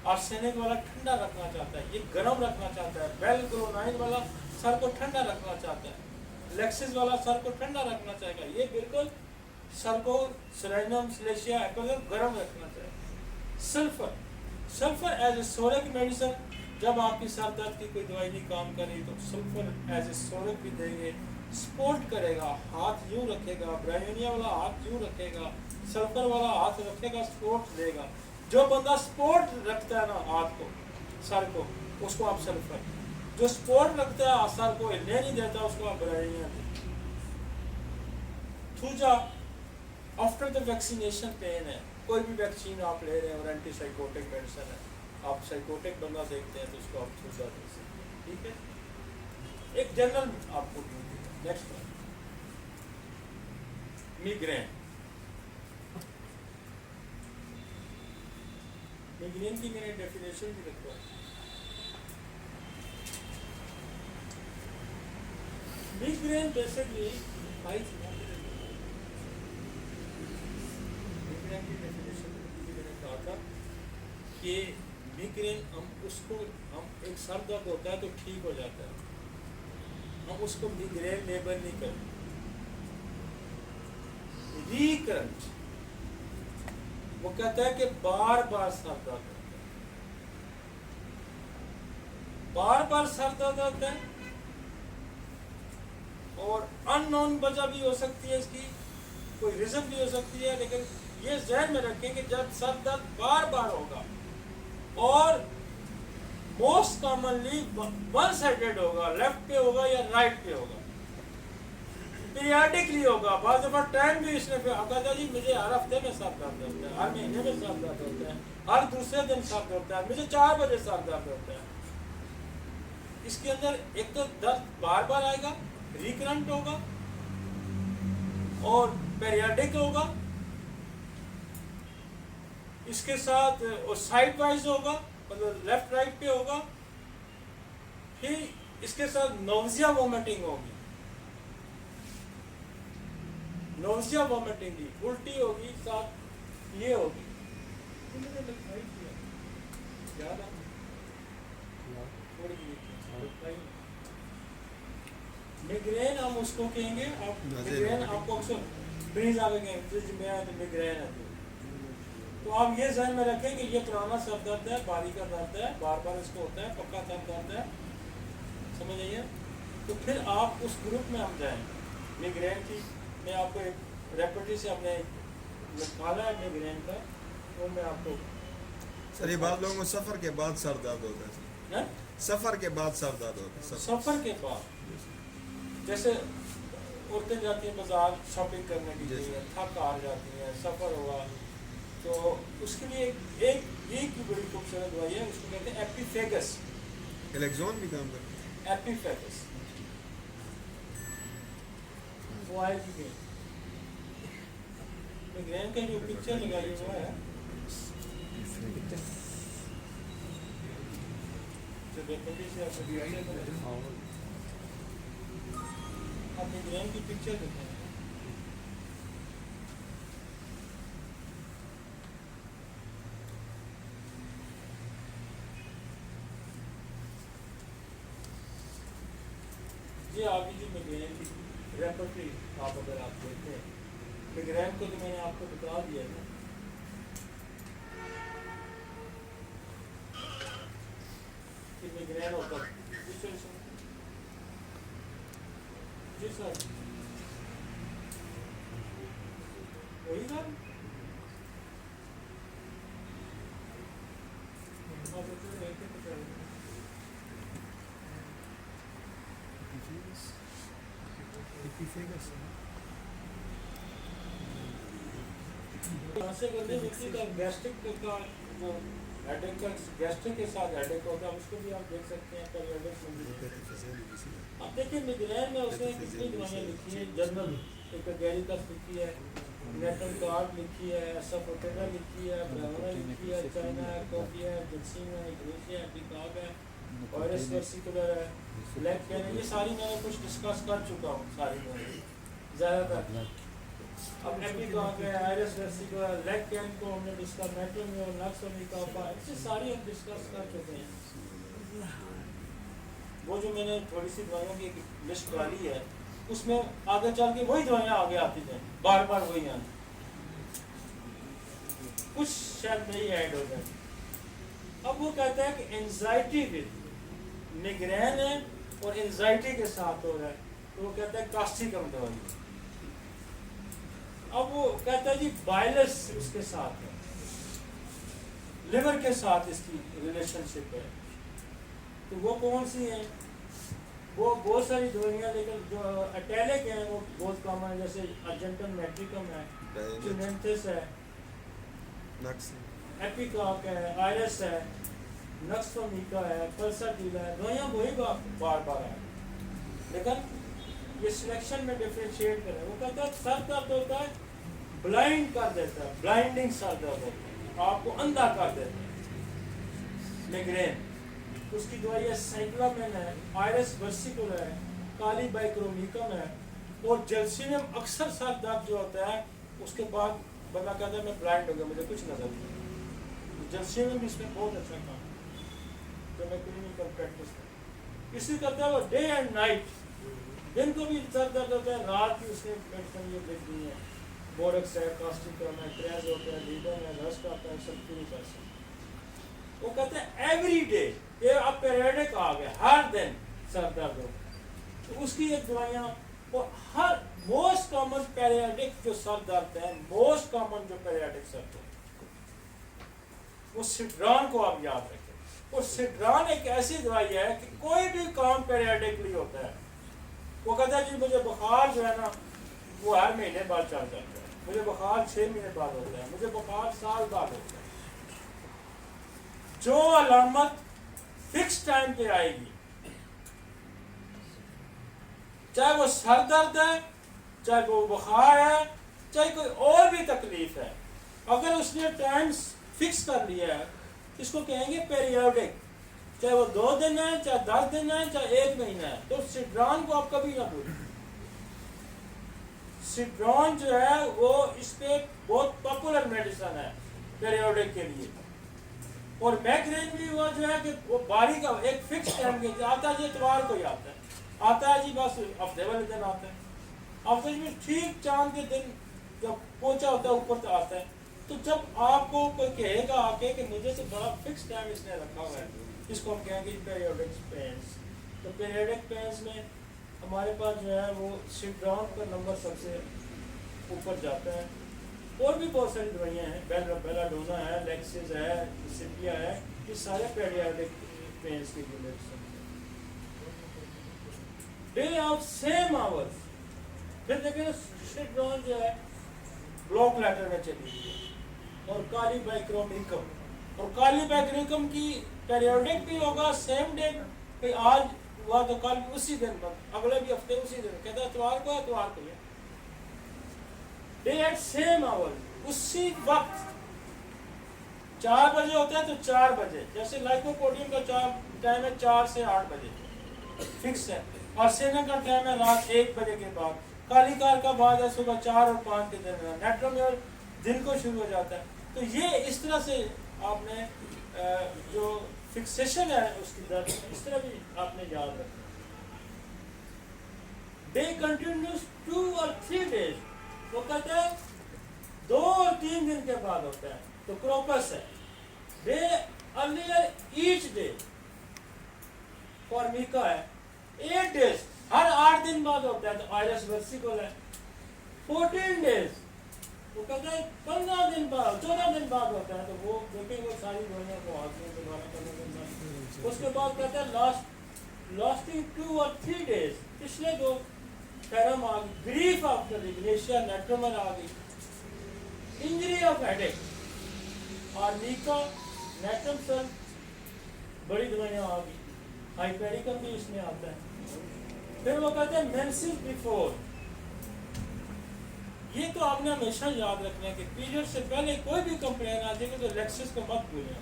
اور سینک والا ٹھنڈا رکھنا چاہتا ہے، یہ گرم رکھنا چاہتا ہے. بیل گلونائن والا سر کو ٹھنڈا رکھنا چاہتا ہے، لیکسس والا سر کو ٹھنڈا رکھنا چاہے گا. یہ بالکل سر کو سورائنم، سلیشیا، ایپل گرم رکھنا چاہے گا. سلفر ایز اے سورک میڈیسن، جب آپ کی سر درد کی کوئی دوائی نہیں کام کر رہی تو سلفر ایز اے سورک بھی دیں گے सपोर्ट करेगा, हाथ यूं रखेगा, ब्रायोनिया वाला हाथ यूं रखेगा, सल्फर वाला हाथ रखेगा, सपोर्ट देगा। जो बंदा सपोर्ट रखता है ना हाथ को, सर को, उसको आप सल्फर, जो सपोर्ट रखता है सर को हिलने नहीं देता, उसको आप ब्रायोनिया देते। दूसरा, आफ्टर द वैक्सीनेशन पेन है, कोई भी वैक्सीन आप ले रहे हैं और एंटीसाइकोटिक मेडिसिन है, आप साइकोटिक बंदा देखते हैं तो उसको आप दूसरा दे सकते हैं, ठीक है। एक जनरल आपको नेक्स्ट मिग्रेन। मिग्रेन की मैंने डेफिनेशन भी रखा है। मिग्रेन बेसिकली मिग्रेन की डेफिनेशन मैंने कहा था कि मिग्रेन हम एक सर दर्द होता है तो ठीक हो जाता है, हम उसको मिग्रेन लेबल नहीं करते। रिकरेंट, वो कहता है कि बार बार सर दर्द होता है, बार बार सर दर्द होता है, और अननोन वजह भी हो सकती है इसकी, कोई रीजन भी हो सकती है, लेकिन ये ज़हन में रखें कि जब सर दर्द बार बार होगा और मोस्ट कॉमनली वन साइडेड होगा, लेफ्ट पे होगा या राइट पे होगा, पीरियडिकली होगा, बाद दफा टाइम भी इसने कहता जी मुझे हर हफ्ते में सर दर्द होता है, हर महीने में सर दर्द होता है, हर दूसरे दिन सर दर्द होता है, मुझे 4 बजे सर दर्द होता है। इसके अंदर एक तो दर्द बार बार आएगा, रिकरेंट होगा और पीरियडिक होगा, इसके साथ और साइड वाइज होगा, मतलब लेफ्ट राइट पे होगा, फिर इसके साथ नोजिया वोमिटिंग होगी, नोजिया वोमिटिंग की उल्टी होगी, साथ ये होगी। याद है? मिग्रेन हम उसको कहेंगे, आप मिग्रेन आपको अक्सर ब्रीज आगे कहेंगे मिग्रेन है, तो आप ये ध्यान में रखें कि ये पुराना सर दर्द है, बारी का दर्द है, बार बार इसको होता है, पक्का सर दर्द है, समझ आइए। तो फिर आप उस ग्रुप में हम जाएं मिग्रेन की। मैं आपको एक रेपटी से अपने निकाला है मिग्रेन का, वो मैं आपको सर ये बाद लोगों को सफर के बाद सर दर्द होता है, सफर के बाद सर दर्द होता है, सफर के बाद जैसे औरतें जाती हैं बाजार शॉपिंग करने के लिए, थक हार जाती हैं, सफर हुआ, तो उसके लिए एक की बड़ी खूबसूरत दवाई है, उसको कहते हैं एपिफेगस। एलेक्सोन भी काम करता है एपिफेगस, वो आएगी मिग्रेन का जो पिक्चर लगाई हुआ है, आप मिग्रेन की पिक्चर देखें, ये आपकी जो मिग्रेन की रेपर्टरी आप अगर आप देखते हैं, मिग्रेन को तो मैंने आपको बता दिया था, कि मिग्रेन होता है। जी सर, वही ना से करने व्यक्ति का गैस्ट्रिक का जो हेडेक का गैस्ट्रिक के साथ हेडेक होता है, उसको भी आप देख सकते हैं पीरियडिक। अब देखिए मिग्रेन में उसने कितनी दवाइयाँ लिखी है, जनरल एक गैरिकस लिखी है, नेटल कार्ड लिखी है, सपोटेरा लिखी है, ब्रावना लिखी है, चाइना है, कॉफी है, जिप्सिन है, ग्रेसी है, एपिकाब है, वायरस वेसिकुलर है, ब्लैक कैन है, ये सारी मैंने कुछ डिस्कस कर चुका हूँ सारी दवाइयाँ ज़्यादातर। अब एपिकाब है, वायरस वेसिकुलर, ब्लैक कैन को हमने डिस्कस, मेट्रोमियोल, नक्सोमिकापा, इससे सारी हम डिस्कस कर चुके हैं। वो जो मैंने थोड़ी सी दवाइयों की एक लिस्ट डाली है, उसमें आगे चल के वही दवाइयाँ आगे आती हैं, बार बार वही आती, कुछ शायद नहीं ऐड हो जाए। अब वो कहता है कि एंजाइटी विद मिग्रेन है और एंजाइटी के साथ हो रहा है, تو وہ کہتا ہے کاسٹیکم دوائی. اب وہ کہتا ہے جی بائلس اس کے ساتھ ہے, لیور کے ساتھ اس کی ریلیشن شپ ہے. تو وہ کون سی ہیں؟ وہ بہت ساری دوائیاں, لیکن جو اٹیلک ہیں وہ بہت کامن ہے, جیسے ارجنٹن میٹریکم ہے, چونینتھس ہے, ایپیکاک ہے, آئرس ہے, نکسومیکا ہے, پلساٹیلا ہے. دوائیاں وہی بار بار ہیں, لیکن یہ سلیکشن میں ڈیفرینشیٹ کریں. وہ کہتا ہے سر درد ہوتا ہے بلائنڈ کر دیتا ہے, بلائنڈنگ سر درد ہوتا ہے, آپ کو اندھا کر دیتا ہے. میگرین, اس کی دوائی ہے سائکلامین ہے, آئرس ورسیکول ہے, کالی بائکرومیکم ہے. اور جلسینیم اکثر سر درد جو ہوتا ہے اس کے بعد بندہ کہتا ہے میں بلائنڈ ہو گیا, مجھے کچھ نظر نہیں. جلسینیم اس میں بہت اچھا کام ہے جو میں کلینیکل پریکٹس کرتا. اسی کرتا ہے وہ ڈے اینڈ نائٹ, دن کو بھی سر درد ہوتا ہے, رات کی اس نے میڈیسن یہ لکھ دی ہے, بورکس ہے, کاسٹیکم ہے, ٹریز ہوتا ہے, لیڈن ہے, رسٹ آتا ہے, سلفیورک ایسڈ. وہ کہتے ہیں ایوری ڈے, یہ اب پیریڈک آ گیا, ہر دن سر درد ہو. تو اس کی ایک دوائیاں, اور ہر موسٹ کامن پیریڈک جو سر درد ہے, موسٹ کامن جو پیریڈک سر درد, وہ سٹران کو آپ یاد رکھیں. اور سٹران ایک ایسی دوائی ہے کہ کوئی بھی کام پیریڈکلی ہوتا ہے. وہ کہتا ہے جی مجھے بخار جو ہے نا وہ ہر مہینے بعد چل جاتا ہے, مجھے بخار 6 مہینے بعد ہوتا ہے, مجھے بخار سال بعد ہوتا ہے. جو علامت فکس ٹائم پہ آئے گی, چاہے وہ سر درد ہے, چاہے وہ بخار ہے, چاہے کوئی اور بھی تکلیف ہے, اگر اس نے ٹائم فکس کر لیا ہے اس کو کہیں گے پیریوڈک, چاہے وہ 2 دن ہے, چاہے 10 دن ہے, چاہے 1 مہینہ ہے. تو سٹران کو آپ کبھی نہ بھولیں. سٹران جو ہے وہ اس پہ بہت پاپولر میڈیسن ہے پیریوڈک کے لیے. اور میگرین بھی وہ جو ہے کہ وہ باری کا ایک فکس ٹائم کے آتا ہے جی, اتوار کو ہی آتا ہے جی, بس ہفتے والے دن آتا ہے, ہفتے میں ٹھیک چاند کے دن جب پہنچا ہوتا ہے اوپر تو آتا ہے. تو جب آپ کو کوئی کہے گا آ کے کہ مجھے تو بڑا فکس ٹائم اس نے رکھا ہوا ہے, اس کو ہم کہیں گے پیریوڈک پینس. تو پیریوڈک پینس میں ہمارے پاس جو ہے وہ سٹران کا نمبر سب سے اوپر جاتا ہے. اور بھی بہت ساری دوائیاں ہیں, بیلاڈونا ہے, لیکسس ہے, سپیا ہے, یہ سارے پیریوڈک پینس کے لیے میڈیسن ہیں. Day of same hours. پھر دیکھیں سٹران جو ہے بلاک لیٹر میں چلی گئی, اور کالی بائکرومیکم, اور کالی بائکرومیکم کی پیریوڈک بھی ہوگا سیم ڈے, کہ آج ہوا تو کل اسی دن پر, اگلے بھی ہفتے اسی دن, کہتا ہے اتوار کو ہے, اتوار کو ہے. ڈے ایٹ سیم آور, اسی وقت. 4 بجے ہوتا ہے تو 4 بجے, جیسے لائکوپوڈیم کا ٹائم ہے 4 سے 8 بجے فکس ہے, اور سینا کا ٹائم ہے رات 1 بجے کے بعد, کالی کار کا بعد ہے صبح 4 اور 5 کے درمیان, نیٹرومیئر دن کو شروع ہو جاتا ہے. تو یہ اس طرح سے آپ نے جو فکسیشن ہے اس کی درد, اس طرح بھی آپ نے یاد رکھنا. ڈے کنٹینیوس 2 اور 3 days, وہ کہتے ہیں 2 اور 3 دن کے بعد ہوتا ہے, تو کروپس ہے. Day earlier each day, Formica ہے. 8 days, ہر 8 دن بعد ہوتا ہے, تو آئرس ورسیکول ہے. 14 days, وہ کہتے ہیں 15 دن بعد, 14 دن بعد ہوتا ہے, تو وہ دیکھیں وہ ساری دوائیاں کو آتی ہیں دوبارہ کرنے کے بعد. اس کے بعد کہتے ہیں لاسٹنگ 2 اور 3 days, پچھلے 2 پیرم آ گئی, گریف آفٹر ریگنیشیا, نیٹرومر آ گئی, انجری آف ہیڈیک, آرمیکا, نیٹرم سل, بڑی دوائیاں آ گئی, ہائپیریکم بھی اس میں آتا ہے. پھر وہ کہتے ہیں مینسز بیفور. یہ تو آپ نے ہمیشہ یاد رکھنا ہے کہ پیریڈ سے پہلے کوئی بھی کمپلین آ جائے گی تو لیکسس کو مت بھولیں.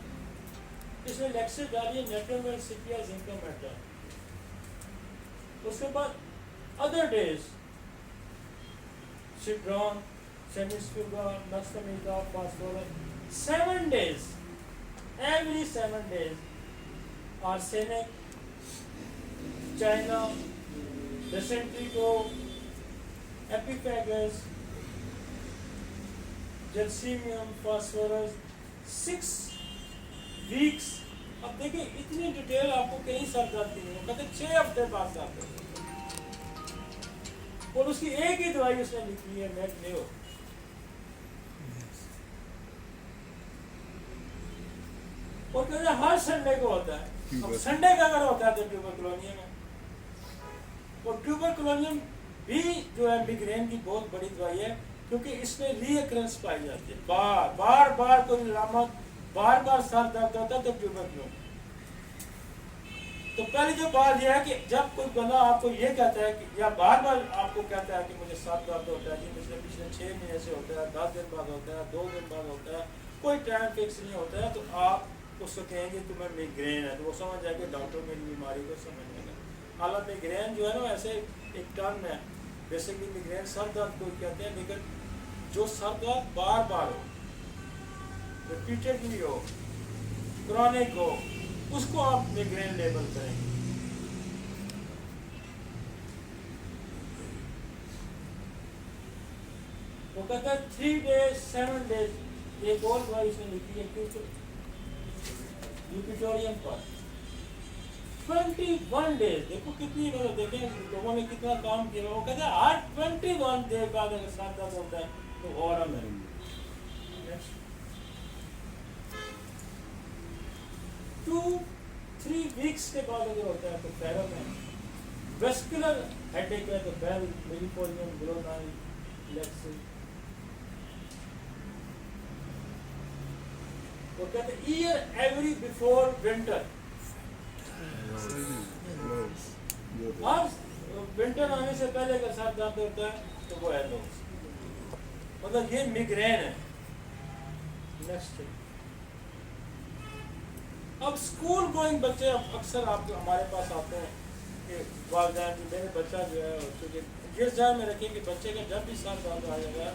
اس میں لیکسس ڈالیے, نیٹرومر, سپیا, زنکم ایٹا. اس کے بعد other days, Citron, Semisfuga, Nextamida, Phosphorus. 7 days, every 7 days, arsenic, China, Decentrico, Epiphagus, Gelsemium, Phosphorus. 6 weeks. اب دیکھیں اتنی ڈیٹیل آپ کو کہیں سر جاتی نہیں, کہتے 6 ہفتے بعد جاتے ہیں. اور اس کی ایک ہی دوائی اس نے لکھی ہے میک نیو. اور کہتے ہیں ہر سنڈے کو ہوتا ہے. اب سنڈے کا اگر ہوتا ہے تو ٹیوبر کلونیم ہے. اور ٹیوبر کلونیم بھی جو ہے میگرین کی بہت بڑی دوائی ہے کیونکہ اس میں ری ایکرنس پائی جاتی ہے. بار بار کوئی علامت، بار بار سر درد ہوتا ہے تو ٹیوبر کلونیم. تو پہلی جو بات یہ ہے کہ جب کوئی بندہ آپ کو یہ کہتا ہے کہ یا بار بار آپ کو کہتا ہے کہ مجھے سر درد ہوتا ہے، جی پچھلے 6 مہینے سے ہوتا ہے، 10 دن بعد ہوتا ہے، 2 دن بعد ہوتا ہے، کوئی ٹائم فکس نہیں ہوتا ہے، تو آپ اس کو کہیں گے تمہیں میگرین ہے، تو وہ سمجھ جائے کہ ڈاکٹر میری بیماری کو سمجھنے گا. حالانکہ میگرین جو ہے نا ایسے ایک ٹرم ہے، بیسکلی میگرین سر درد کو کہتے ہیں، لیکن جو سر درد بار بار ہو، ریپیٹڈلی ہو، کرونک ہو، اس کو آپ میگرین لیبل کریں گے. وہ کہتا ہے 3 days 7 days. ایک اور دوائی اس نے لکھی ہے یوپیٹوریم پر 21 days. دیکھو کتنی دیکھیں لوگوں نے کتنا کام کیا. وہ کہتا ہے ہر 21 day بعد اگر سر درد ہوتا ہے تو اورم ہے. 2-3 weeks کے بعد اگر ہوتا ہے تو پیرم ہے. ویسکولر ہیڈیک ہے تو بیل میلیفولیم گلونائن لیکسن. وہ کہتے ہیں ایئر ایوری بیفور ونٹر. اب ونٹر آنے سے پہلے اگر سر درد ہوتا ہے تو وہ ہے لوز. مطلب یہ میگرین ہے. نیکسٹ. اب اسکول گوئنگ بچے اکثر آپ ہمارے پاس آتے ہیں کہ والدین میرے بچہ جو ہے کیونکہ یہ ذہن میں رکھیں کہ بچے کا جب بھی سر درد آ جائے گا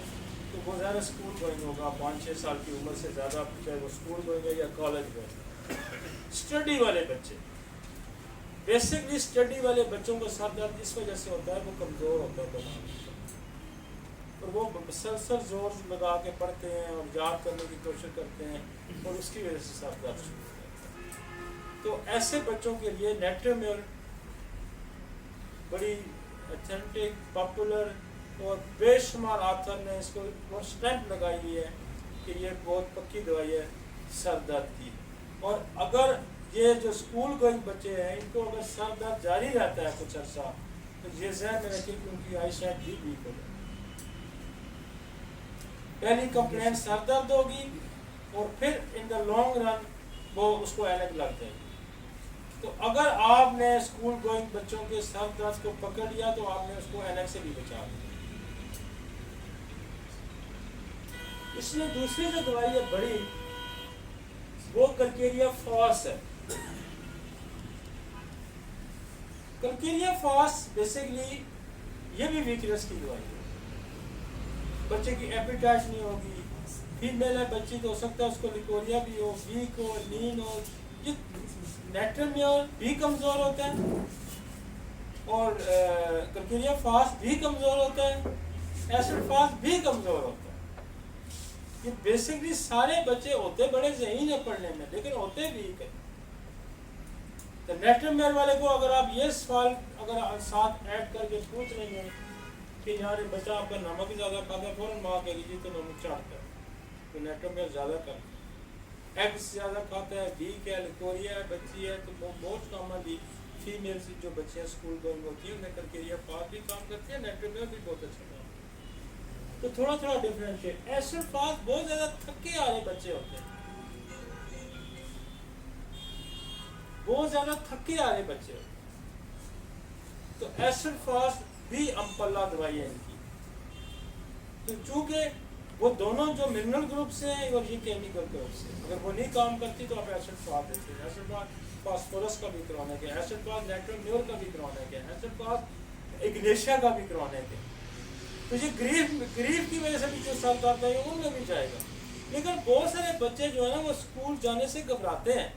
تو وہ زیادہ اسکول گوئنگ ہوگا. 5-6 سال کی عمر سے زیادہ چاہے وہ اسکول گوئنگ ہے یا کالج گوئنگ. اسٹڈی والے بچے بیسکلی اسٹڈی والے بچوں کو سر درد اس وجہ سے ہوتا ہے وہ کمزور ہوتا ہے دماغ اور وہ مسلسل زور لگا کے پڑھتے ہیں اور یاد کرنے کی کوشش کرتے ہیں اور اس کی وجہ سے سر درد شروع ہوتا ہے. تو ایسے بچوں کے لیے نیٹرمیل بڑی اتھینٹک پاپولر اور بے شمار آتھر نے اس کو بہت اسٹیمپ لگائی ہوئی ہے کہ یہ بہت پکی دوائی ہے سر درد کی. اور اگر یہ جو اسکول گوئنگ بچے ہیں ان کو اگر سر درد جاری رہتا ہے کچھ عرصہ تو یہ ذہن میں رکھیں کہ ان کی آئی سائٹ بھی ویک ہو جائے. پہلی کمپلین سر درد ہوگی اور پھر ان دا لانگ رن وہ اس کو اینک لگ جائے گی. تو اگر آپ نے اسکول گوئنگ بچوں کے سر درد کو پکڑ لیا تو آپ نے اس کو اینک سے بھی بچا لیا. اس میں دوسری جو دوائی ہے بڑی وہ کلکیریا فاس ہے. کلکیریا فاس بیسکلی یہ بھی ویکنس کی دوائی ہے. بچے کی ایپیٹائٹ نہیں ہوگی. فیمیل ہے بچی تو ہو سکتا ہے اس کو لیکوریا بھی ہو، ویک ہو، لین ہو. یہ نیٹرمیول بھی کمزور ہوتا ہے اور کلکیریا فاس بھی کمزور ہوتا ہے، ایسڈ فاس بھی کمزور ہوتا ہے. یہ بیسکلی سارے بچے ہوتے بڑے ذہین ہیں پڑھنے میں لیکن ہوتے ویک ہیں. تو نیٹرمیل والے کو اگر آپ یہ سوال اگر ساتھ ایڈ کر کے پوچھ رہے ہیں کہ یار بچہ آپ کا نمک زیادہ کھاتا ہے، فوراً ماں کہے گی جی تو نمک چاٹتا ہے تو نیٹرمیل زیادہ کرتا ہے. ایگز زیادہ کھاتا ہے، ویک ہے، لیکوریا ہے، بچی ہے تو موسٹ کامنلی فیمیل جو بچیاں اسکول گوئنگ ہوتی ہیں انہیں کلکیریا فاس بھی کام کرتی ہے، نیٹرمیل بھی بہت اچھا کام. تو تھوڑا تھوڑا ڈفرینٹ ہے. ایسڈ فاس بہت زیادہ تھکے آ رہے بچے ہوتے ہیں، بہت زیادہ تھکے آ رہے بچے ہوتے ہیں. تو ایسڈ فاس بھی امپلہ دوائی ہے ان کی. تو چونکہ وہ دونوں جو منرل گروپ سے ہیں اور یہ کیمیکل گروپ سے، اگر وہ نہیں کام کرتی تو آپ ایسڈ فاس دیتے ہیں. ایسڈ فاس فاسفورس کا بھی کرونیک ہے، ایسڈ فاس نیٹرمیول کا بھی کرونیک ہے، ایسڈ فاس اگنیشیا کا بھی کرونیک ہے. تو یہ گریف کی وجہ سے بھی جو سر درد ہے ان میں بھی جائے گا. لیکن بہت سارے بچے جو ہے نا وہ اسکول جانے سے گھبراتے ہیں.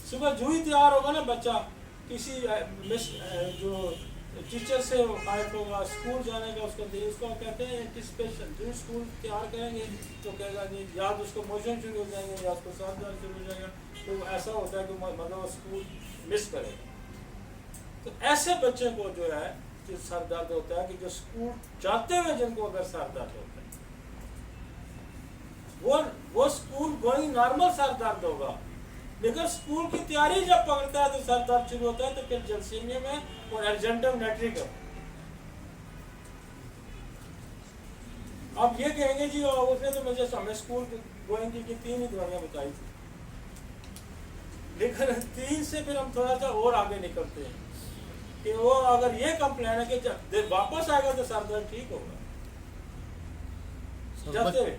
صبح جو ہی تیار ہوگا نا بچہ کسی جو ٹیچر سے خائف ہوگا اسکول جانے کا، اس کو کہتے ہیں اینٹیسپیشن. جو اسکول تیار کریں گے تو کہے گا جی یا اس کو موشن شروع ہو جائیں گے یا اس کو سر درد شروع ہو جائے گا. تو ایسا ہوتا ہے کہ مطلب اسکول مس کرے گا. تو ایسے بچے کو جو ہے सर दर्द होता है कि जो स्कूल जाते हुए जिनको अगर सर दर्द होता है, वो स्कूल गोइंग नॉर्मल सर दर्द होगा, लेकिन स्कूल की तैयारी जब पकड़ता है तो सर दर्द शुरू होता है, तो फिर जलसीमियम है और अर्जेंटम नेट्रिकम। अब ये कहेंगे जी उसने तो मुझे हमें स्कूल गोइंग की 3 ही दवाइयाँ बताई थी, लेकिन 3 से फिर हम थोड़ा सा और आगे निकलते हैं कि वो अगर ये कंप्लेन है कि जब वापस आएगा तो सर दर्द ठीक होगा जाते हुए।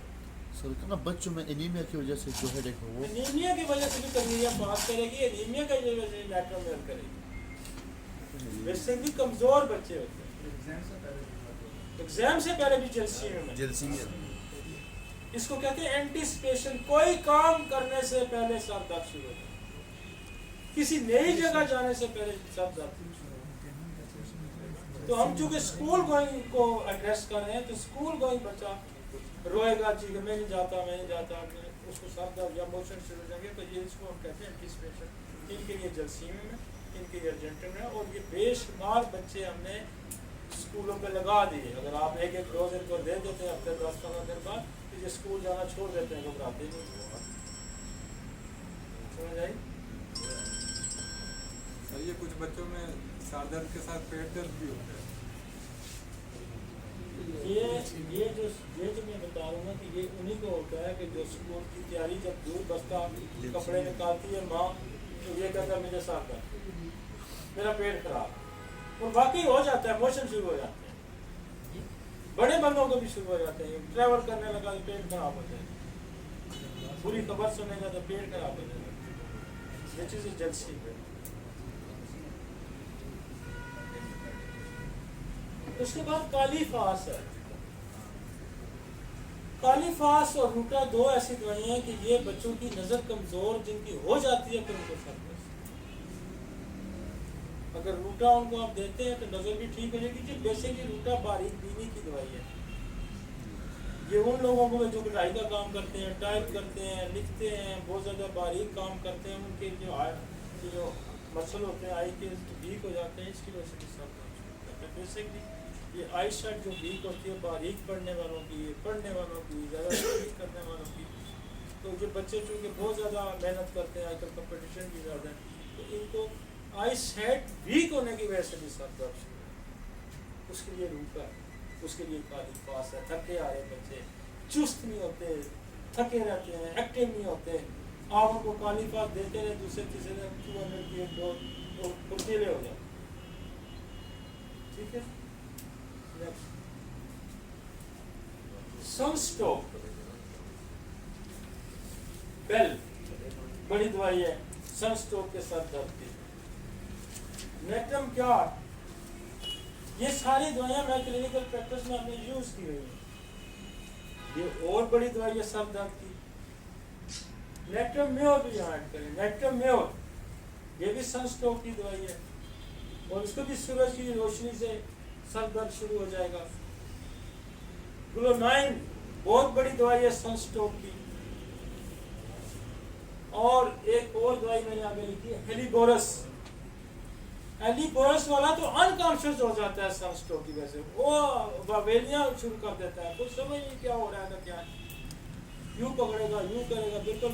सर कितना बच्चों में एनीमिया की वजह से जो हेडेक हो वो एनीमिया की वजह से भी कमजोरियाँ पास करेगी, एनीमिया की वजह से लैक्टोमेल करेगी। वैसे भी कमजोर बच्चे होते हैं, एग्जाम से पहले भी जलसीमियम इसको कहते हैं एंटीसिपेशन। कोई काम करने से पहले सर दर्द शुरू होता है, किसी नई जगह जाने से पहले सर दर्द। तो हम चूंकि स्कूल गोइंग को एड्रेस कर रहे हैं, तो स्कूल गोइंग बच्चा रोएगा जी मैं नहीं जाता, उसको सर दर्द या मोशन शुरू हो जाएंगे, तो ये इसको हम कहते हैं एंटीसिपेशन। इनके लिए जलसीमियम है, इनके लिए अर्जेंटम है, और ये बेशुमार बच्चे हमने स्कूलों पे लगा दिए। अगर आप एक डोज इनको दे देते हैं हफ्ते 10-15 दिन बाद, तो ये स्कूल जाना छोड़ देते हैं, घबराते नहीं। समझ आई? सर ये कुछ बच्चों में सर दर्द के साथ पेट दर्द भी होता है। ये जो मैं बता रहा हूँ कि ये उन्हीं को होता है कि जो स्कूल की तैयारी जब दूर बस्ता कपड़े निकालती है माँ, तो ये कहता है मुझे सर दर्द, मेरा पेट खराब, और बाकी हो जाता है, मोशन शुरू हो जाते हैं। बड़े बंदों को भी शुरू हो जाते हैं, ट्रैवल करने लगा तो पेट खराब हो जाए, पूरी खबर सुनेगा तो पेट खराब हो जाएगा। ये चीज़ जलसी है। उसके बाद काली फास है। काली फास और रूटा 2 ऐसी दवाइयां हैं कि ये बच्चों की नजर कमजोर जिनकी हो जाती है फिर उनको सर दर्द। अगर रूटा उनको आप देते हैं तो नजर भी ठीक हो जाएगी। जो बेसिकली रूटा बारीक बीनी की दवाई है, ये उन लोगों को जो पढ़ाई का काम करते हैं, टाइप करते हैं, लिखते हैं, बहुत ज़्यादा बारीक काम करते हैं, उनके जो मसल होते हैं आई के वीक हो जाते हैं, इसकी वजह से भी सर दर्द। बेसिकली ये आई साइड जो वीक होती है बारीक पढ़ने वालों की, पढ़ने वालों की, ज़्यादा स्टडी करने वालों की, तो जो बच्चे चूँकि बहुत ज़्यादा मेहनत करते हैं, आजकल कंपटीशन भी ज़्यादा है, तो इनको आई साइड वीक होने की वजह से भी सर दर्द शुरू है। उसके लिए रूटा है, उसके लिए काली फास है। थके आ रहे बच्चे, चुस्त नहीं होते, थके रहते हैं, एक्टिव नहीं होते, आप उनको काली फास देते रहे, दूसरे तीसरे दिन 200 की एक डोज तो फुर्तीले हो जाते। ठीक है, सनस्ट्रोक बेल बड़ी दवाई है सनस्ट्रोक के सर दर्द की। नेट्रम क्या, ये सारी दवाइयां मैं क्लिनिकल प्रैक्टिस में अपने यूज की हुई है। ये और बड़ी दवाई है सर दर्द की। नेट्रम म्योर भी यहाँ ऐड करें, नेट्रम म्योर ये भी सनस्ट्रोक की दवाई है, और इसको भी सूरज की रोशनी से सर दर्द शुरू हो जाएगा। ग्लोनाइन बहुत बड़ी दवाई है सनस्ट्रोक की। और एक और दवाई मैंने आगे लिखी है हेलीबोरस। हेलीबोरस वाला तो अनकॉन्शियस हो जाता है सनस्ट्रोक की वजह से, वो बवेलियां शुरू कर देता है, कुछ समझ नहीं क्या हो रहा है, क्या है, यूं पकड़ेगा यूं करेगा, बिल्कुल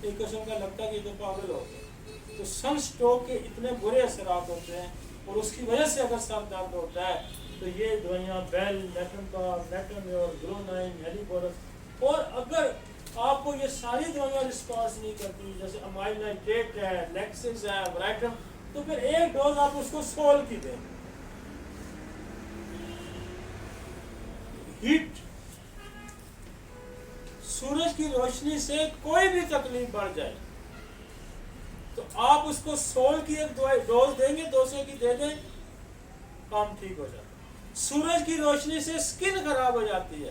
एक किस्म का लगता है कि तो पागल हो गया। तो सनस्ट्रोक के इतने बुरे असरात होते हैं, और उसकी वजह से अगर सर दर्द होता है तो ये दवाइयाँ बेल, नेट्रम और ग्लोनाइन, हेलीबोरस। और अगर आपको ये सारी दवाइयाँ रिस्पॉन्स नहीं करती, जैसे अमाइल नाइट्रेट है, लेक्सिस है, ब्राइटम, तो फिर एक डोज आप उसको सोल की दें। हीट, सूरज की रोशनी से कोई भी तकलीफ बढ़ जाए तो आप उसको सोल की एक दवाई डोज देंगे, 200 की दे दें, काम ठीक हो जाता है। सूरज की रोशनी से स्किन खराब हो जाती है,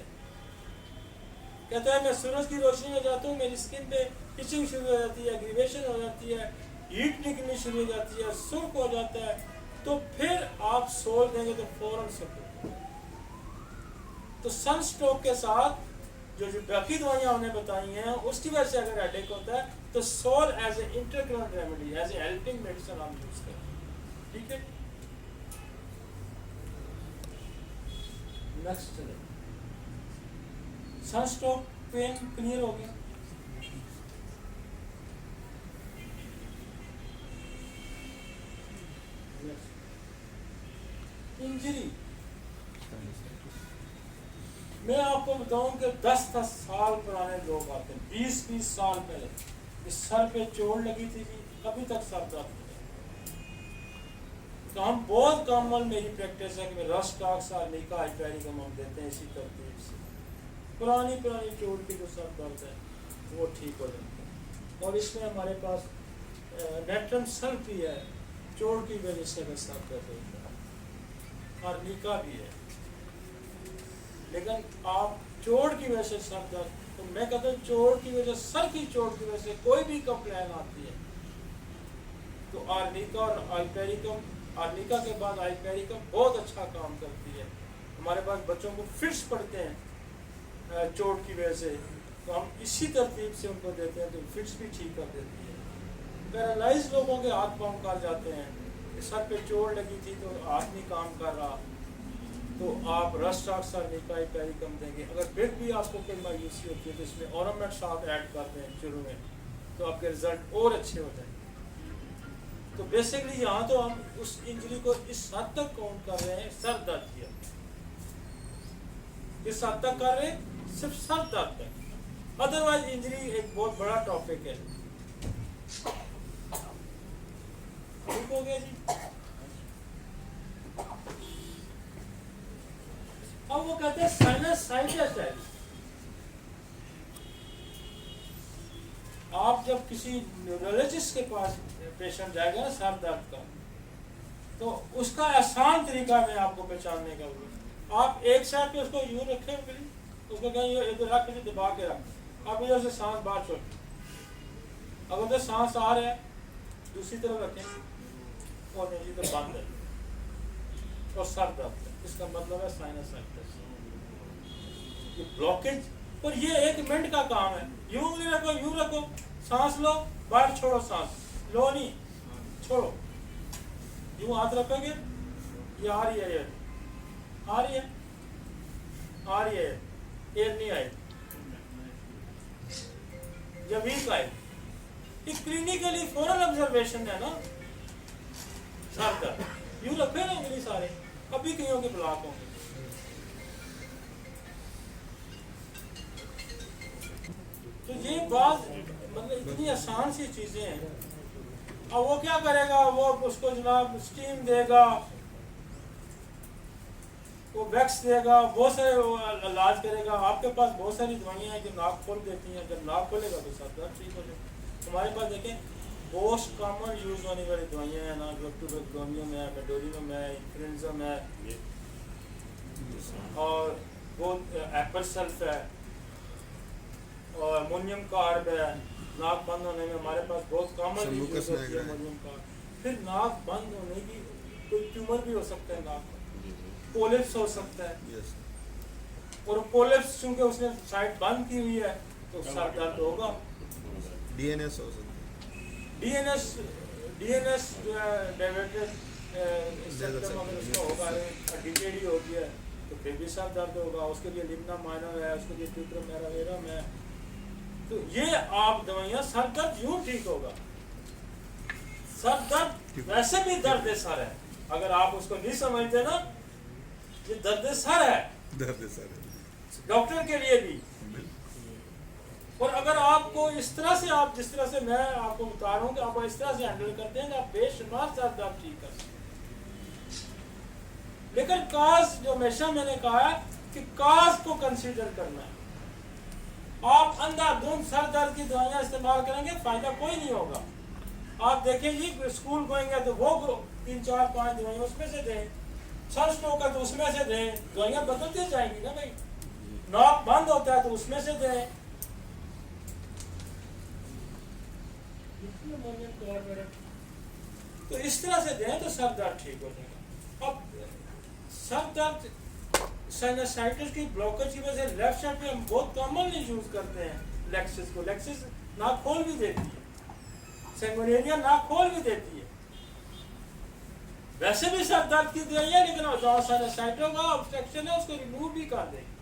कहता है मैं सूरज की रोशनी में जाता हूँ, मेरी स्किन पे इचिंग शुरू हो जाती है, एग्रीवेशन हो जाती है, हीट निकलनी शुरू हो जाती है, सुर्ख हो जाता है, तो फिर आप सोल देंगे तो फौरन सुर्ख। तो सनस्ट्रोक के साथ जो बाकी दवाइयाँ उन्हें बताई हैं, उसकी वजह से अगर हेडेक होता है तो sole as a intercurrent remedy, as a helping medicine हम यूज करें। ठीक है, नेक्स्ट चले, सनस्ट्रोक पेन क्लियर हो गया। इंजरी, मैं आपको बताऊं कि 10-10 साल पुराने लोग आते हैं, 20-20 साल पहले, इस सर पे चोट लगी थी जी, अभी तक सर दर्द है। तो हम बहुत कॉमन मेरी प्रैक्टिस है कि मैं रश टॉक्स और निका हाइपेरिकम हम देते हैं इसी तरतीब से, पुरानी चोट की जो सर दर्द है वो ठीक हो जाता है। और इसमें हमारे पास नेट्रम सल्फ भी है, चोट की वजह से अगर सर दर्द होता है, और निका भी है। लेकिन आप चोट की वजह से सर दर्द, तो मैं कहता हूँ चोट की वजह, सर की चोट की वजह से कोई भी कंप्लेन आती है तो आर्निका और हाइपेरिकम, आर्निका के बाद हाइपेरिकम बहुत अच्छा काम करती है। हमारे पास बच्चों को फिट्स पड़ते हैं चोट की वजह से, तो हम इसी तरतीब से उनको देते हैं तो फिट्स भी ठीक कर देती है। पैरालाइज लोगों के हाथ पाँव कर जाते हैं, सर पे चोट लगी थी तो हाथ नहीं काम कर रहा, तो आप रस्ट ऑक्सर निकाई पेरिकम देंगे। अगर फिर भी आपको कोई मायूसी होती है तो इसमें ऑरोमेट साथ ऐड कर दें शुरू में, तो आपके रिजल्ट और अच्छे हो जाएंगे। तो बेसिकली यहाँ तो हम उस इंजरी को इस हद तक काउंट कर रहे हैं, सर दर्द किया इस हद तक कर रहे हैं, सिर्फ सर दर्द तक। अदरवाइज इंजरी एक बहुत बड़ा टॉपिक है। ठीक हो गया जी। अब वो कहते हैं साइनसाइटिस है। आप जब किसी न्यूरोलॉजिस्ट के पास पेशेंट जाएगा ना सर दर्द का, तो उसका आसान तरीका मैं आपको पहचानने का बोलूँ, आप एक साइड पे उसको यूं रखें उंगली, उसको कहीं इधर रख के दबा के रख, आप इधर से सांस बाहर छोड़, अगर उधर सांस आ रहा है दूसरी तरफ रखें और नहीं तो बंद है और सर दर्द है, इसका मतलब है साइनसाइटिस। ये ब्लॉकेज, और ये 1 मिनट का काम है। यूं उंगली रखो, यूं रखो, सांस लो, बाहर छोड़ो, सांस लो नहीं छोड़ो, यूं हाथ रखोगे, ये आ रही है, एयर आ रही है, आ रही है, एयर नहीं आई, जब वीक आए, ये क्लिनिकली फॉरन ऑब्जर्वेशन है ना। सर दर्द यूं रखे ना उंगली सारे, अभी कहीं के ब्लॉक होंगे। तो ये बात मतलब इतनी आसान सी चीजें हैं। अब वो क्या करेगा, वो उसको जनाब स्टीम देगा, वो वैक्स देगा, बहुत सारे इलाज करेगा। आपके पास बहुत सारी दवाइयाँ हैं जो नाक खोल देती हैं, जब नाक खोलेगा तो सर दर्द ठीक हो जाएगा। हमारे पास देखें मोस्ट कॉमन यूज होने वाली दवाइयाँ हैं ना, ग्लूटामियम है, मेडोलियम है, इन्फ्लुएंजाम है, और वो एप्पल सल्फ है, और अमोनियम कार्ब है। नाक बंद होने में हमारे पास बहुत कॉमन यूज होती है अमोनियम कार्ब। फिर नाक बंद होने की कोई ट्यूमर भी हो सकता है, नाक में पोलिप्स हो सकता है, और पोलिप्स चूंकि उसने साइड बंद की हुई है तो सर दर्द होगा। डीएनएस हो सकता है, डीएनएस जो है डायवर्टेड सिस्टम अगर उसका होगा, डीकेडी हो गया तो फिर भी सर दर्द होगा। उसके लिए लिम्ना माइनर है, उसके लिए ट्यूट्रोमेरावेरम है। तो ये आप दवाइयाँ, सर दर्द यूं ठीक होगा। सर दर्द वैसे भी दर्द सर है, अगर आप उसको नहीं समझते ना, ये दर्द सर है, दर्द सर डॉक्टर के लिए भी। और अगर आपको इस तरह से, आप जिस तरह से मैं आपको बता रहा हूँ कि आप इस तरह से हैंडल करते हैं, आप बेशुमार सर दर्द ठीक कर सकते हैं। लेकिन काज, जो हमेशा मैंने कहा है कि काज को कंसीडर करना है। आप अंधाधुंध सर दर्द की दवाइयाँ इस्तेमाल करेंगे, फायदा कोई नहीं होगा। आप देखें जी, स्कूल गोएंगे तो वो 3, 4, 5 दवाइयाँ उसमें से दें, सर स्ट्रोक है तो उसमें से दें, दवाइयाँ बदलती जाएंगी ना भाई। नाक बंद होता है तो उसमें से दें। तो इस तरह से दें तो सर दर्द ठीक हो जाएगा। अब सर दर्द साइनसाइटिस की ब्लॉकेज की वजह से लेफ्ट साइड पे हम बहुत कॉमनली यूज करते हैं लेक्सिस को। लेक्सिस नाक खोल भी देती है, सेंगोनेरिया नाक खोल भी देती है। वैसे भी सर दर्द की दवाइयाँ, लेकिन साइनसाइटिस का ऑब्स्ट्रक्शन है, उसको रिमूव भी कर देगी।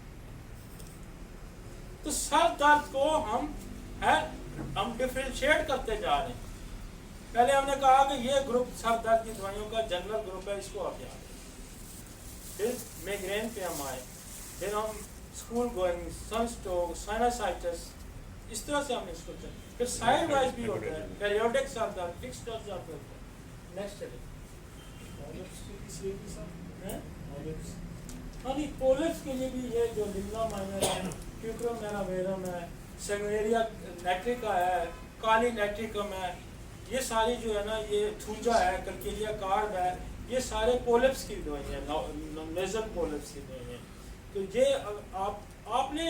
तो सर दर्द को हम डिफरेंशिएट करते जा रहे हैं। पहले हमने कहा कि ये ग्रुप सर दर्द की दवाइयों का जनरल ग्रुप है, इसको आप याद रखें। फिर माइग्रेन पे हम आए, फिर हम स्कूल गोइंग, सनस्ट्रोक, साइनसाइटिस, इस तरह से हमने इसको चल। फिर साइड वाइज भी होता है, पेरियोडिक सर दर्द, फिक्स सर दर्द होता है। नेक्स्ट चलिए। हाँ जी, पोलिप्स के लिए भी ये जो लिम्ना माइनर है, क्यूक्रम मेरावेरम है, सेगमेरिया नेट्रिका है, काली नेट्रिकम है, ये सारी जो है ना, ये थूजा है, कल्केलिया कार्ब है, ये सारे पोलिप्स की दवाई है, नेजल पोलिप्स की दवाई है। तो ये आपने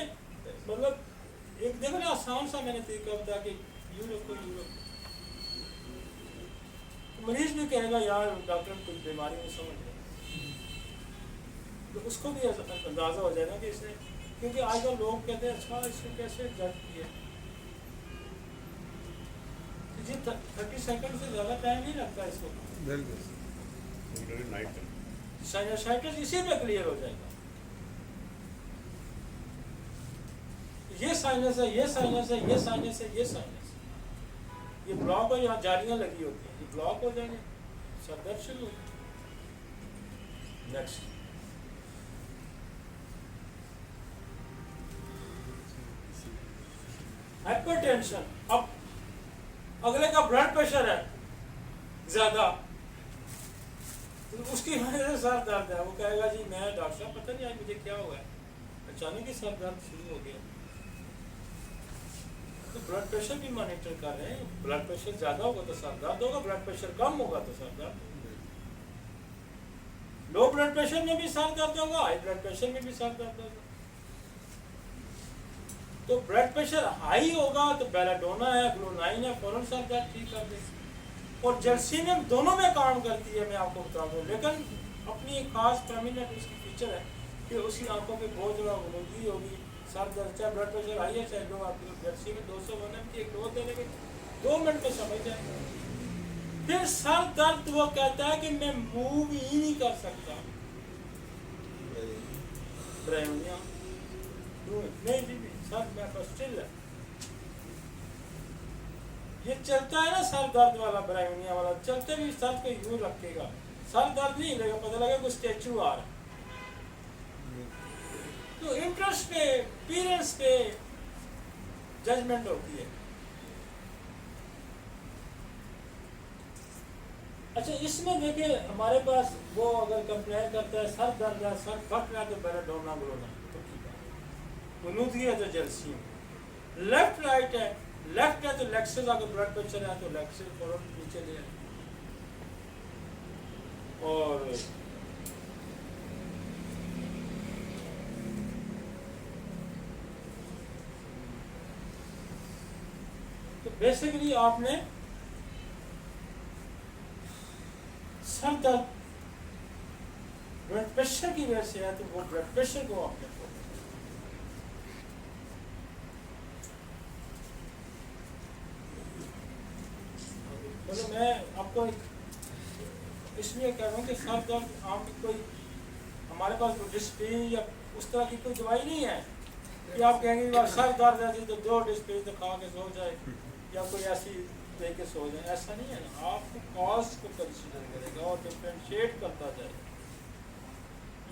मतलब एक देखो ना, आसान सा मैंने तरीका बताया कि मरीज भी कहेगा यार डॉक्टर कुछ बीमारी नहीं समझ रहे, तो उसको भी अंदाजा हो जाएगा कि इसने, क्योंकि आजकल लोग कहते हैं अच्छा इसने कैसे जज किया। जी 30 सेकंड से ज़्यादा टाइम नहीं लगता इसको, साइनसाइटिस इसी में क्लियर हो जाएगा। ये साइनस है, ये साइनस है, ये साइनस है, ये साइनस है, ये ब्लॉक है, यहाँ जालियाँ लगी होती हैं, ये ब्लॉक हो जाएंगे, सर दर्द शुरू हो। Next, hypertension. अब अगले का ब्लड प्रेशर है ज्यादा, तो उसकी वजह से सर दर्द है, वो कहेगा जी मैं डॉक्टर साहब पता नहीं आज मुझे क्या हुआ है, अचानक ही सर दर्द शुरू हो गया। तो ब्लड प्रेशर भी मॉनिटर कर रहे हैं, ब्लड प्रेशर ज्यादा होगा तो सर दर्द होगा, ब्लड प्रेशर कम होगा तो सर दर्द। लो ब्लड प्रेशर में भी सर दर्द होगा, हाई ब्लड प्रेशर में भी सर दर्द होगा। तो ब्लड प्रेशर हाई होगा तो बेलाडोना है, ग्लूनाइन है, फौरन सर दर्द ठीक कर देगी। और जर्सीनियम दोनों में काम करती है, मैं आपको बता दूं, लेकिन अपनी एक खास प्रोमिनेंट उसकी फीचर है कि उसकी आंखों पे बहुत ज़्यादा गुंगी होगी, सर दर्द, चाहे ब्लड प्रेशर हाई है चाहे लो, आपकी जर्सीनियम 200 1 की एक डोज देने के 2 मिनट में समझ जाए। फिर सर दर्द वो कहता है कि मैं मूव ही नहीं कर सकता, ब्रायोनिया नहीं सर मैं तो स्टिल है। ये चलता है ना सर दर्द वाला, ब्रायोनिया वाला, चलते भी सर को यूं रखेगा, सर दर्द नहीं लगेगा, पता लगेगा कोई स्टैचू आ रहा है। तो इंटरेस्ट पे, पेरेंट्स पे जजमेंट होती है। अच्छा, इसमें देखिए हमारे पास वो अगर कंपेयर करता है सर दर्द है, सर फट रहा है तो बेलाडोना ग्लोना, गुनूदगी है तो जर्सीनियम। लेफ्ट राइट है, लेफ्ट है तो लेक्सिस, अगर ब्लड प्रेशर है तो लेक्सिस फौरन नीचे ले आए। और तो बेसिकली आपने सर दर्द ब्लड प्रेशर की वजह से है, तो वो ब्लड प्रेशर को आपने मतलब मैं आपको इसलिए कह रहा हूँ कि सर दर्द आम कोई हमारे पास डिस्प्रिन या उस तरह की कोई दवाई नहीं है कि आप कहेंगे कि सर दर्द है तो 2 डिस्प्रिन तो खा के सो जाए या कोई ऐसी दे के सो जाए, ऐसा नहीं है ना। आपको कॉज को कंसीडर करेगा और डिफ्रेंशिएट करता जाएगा।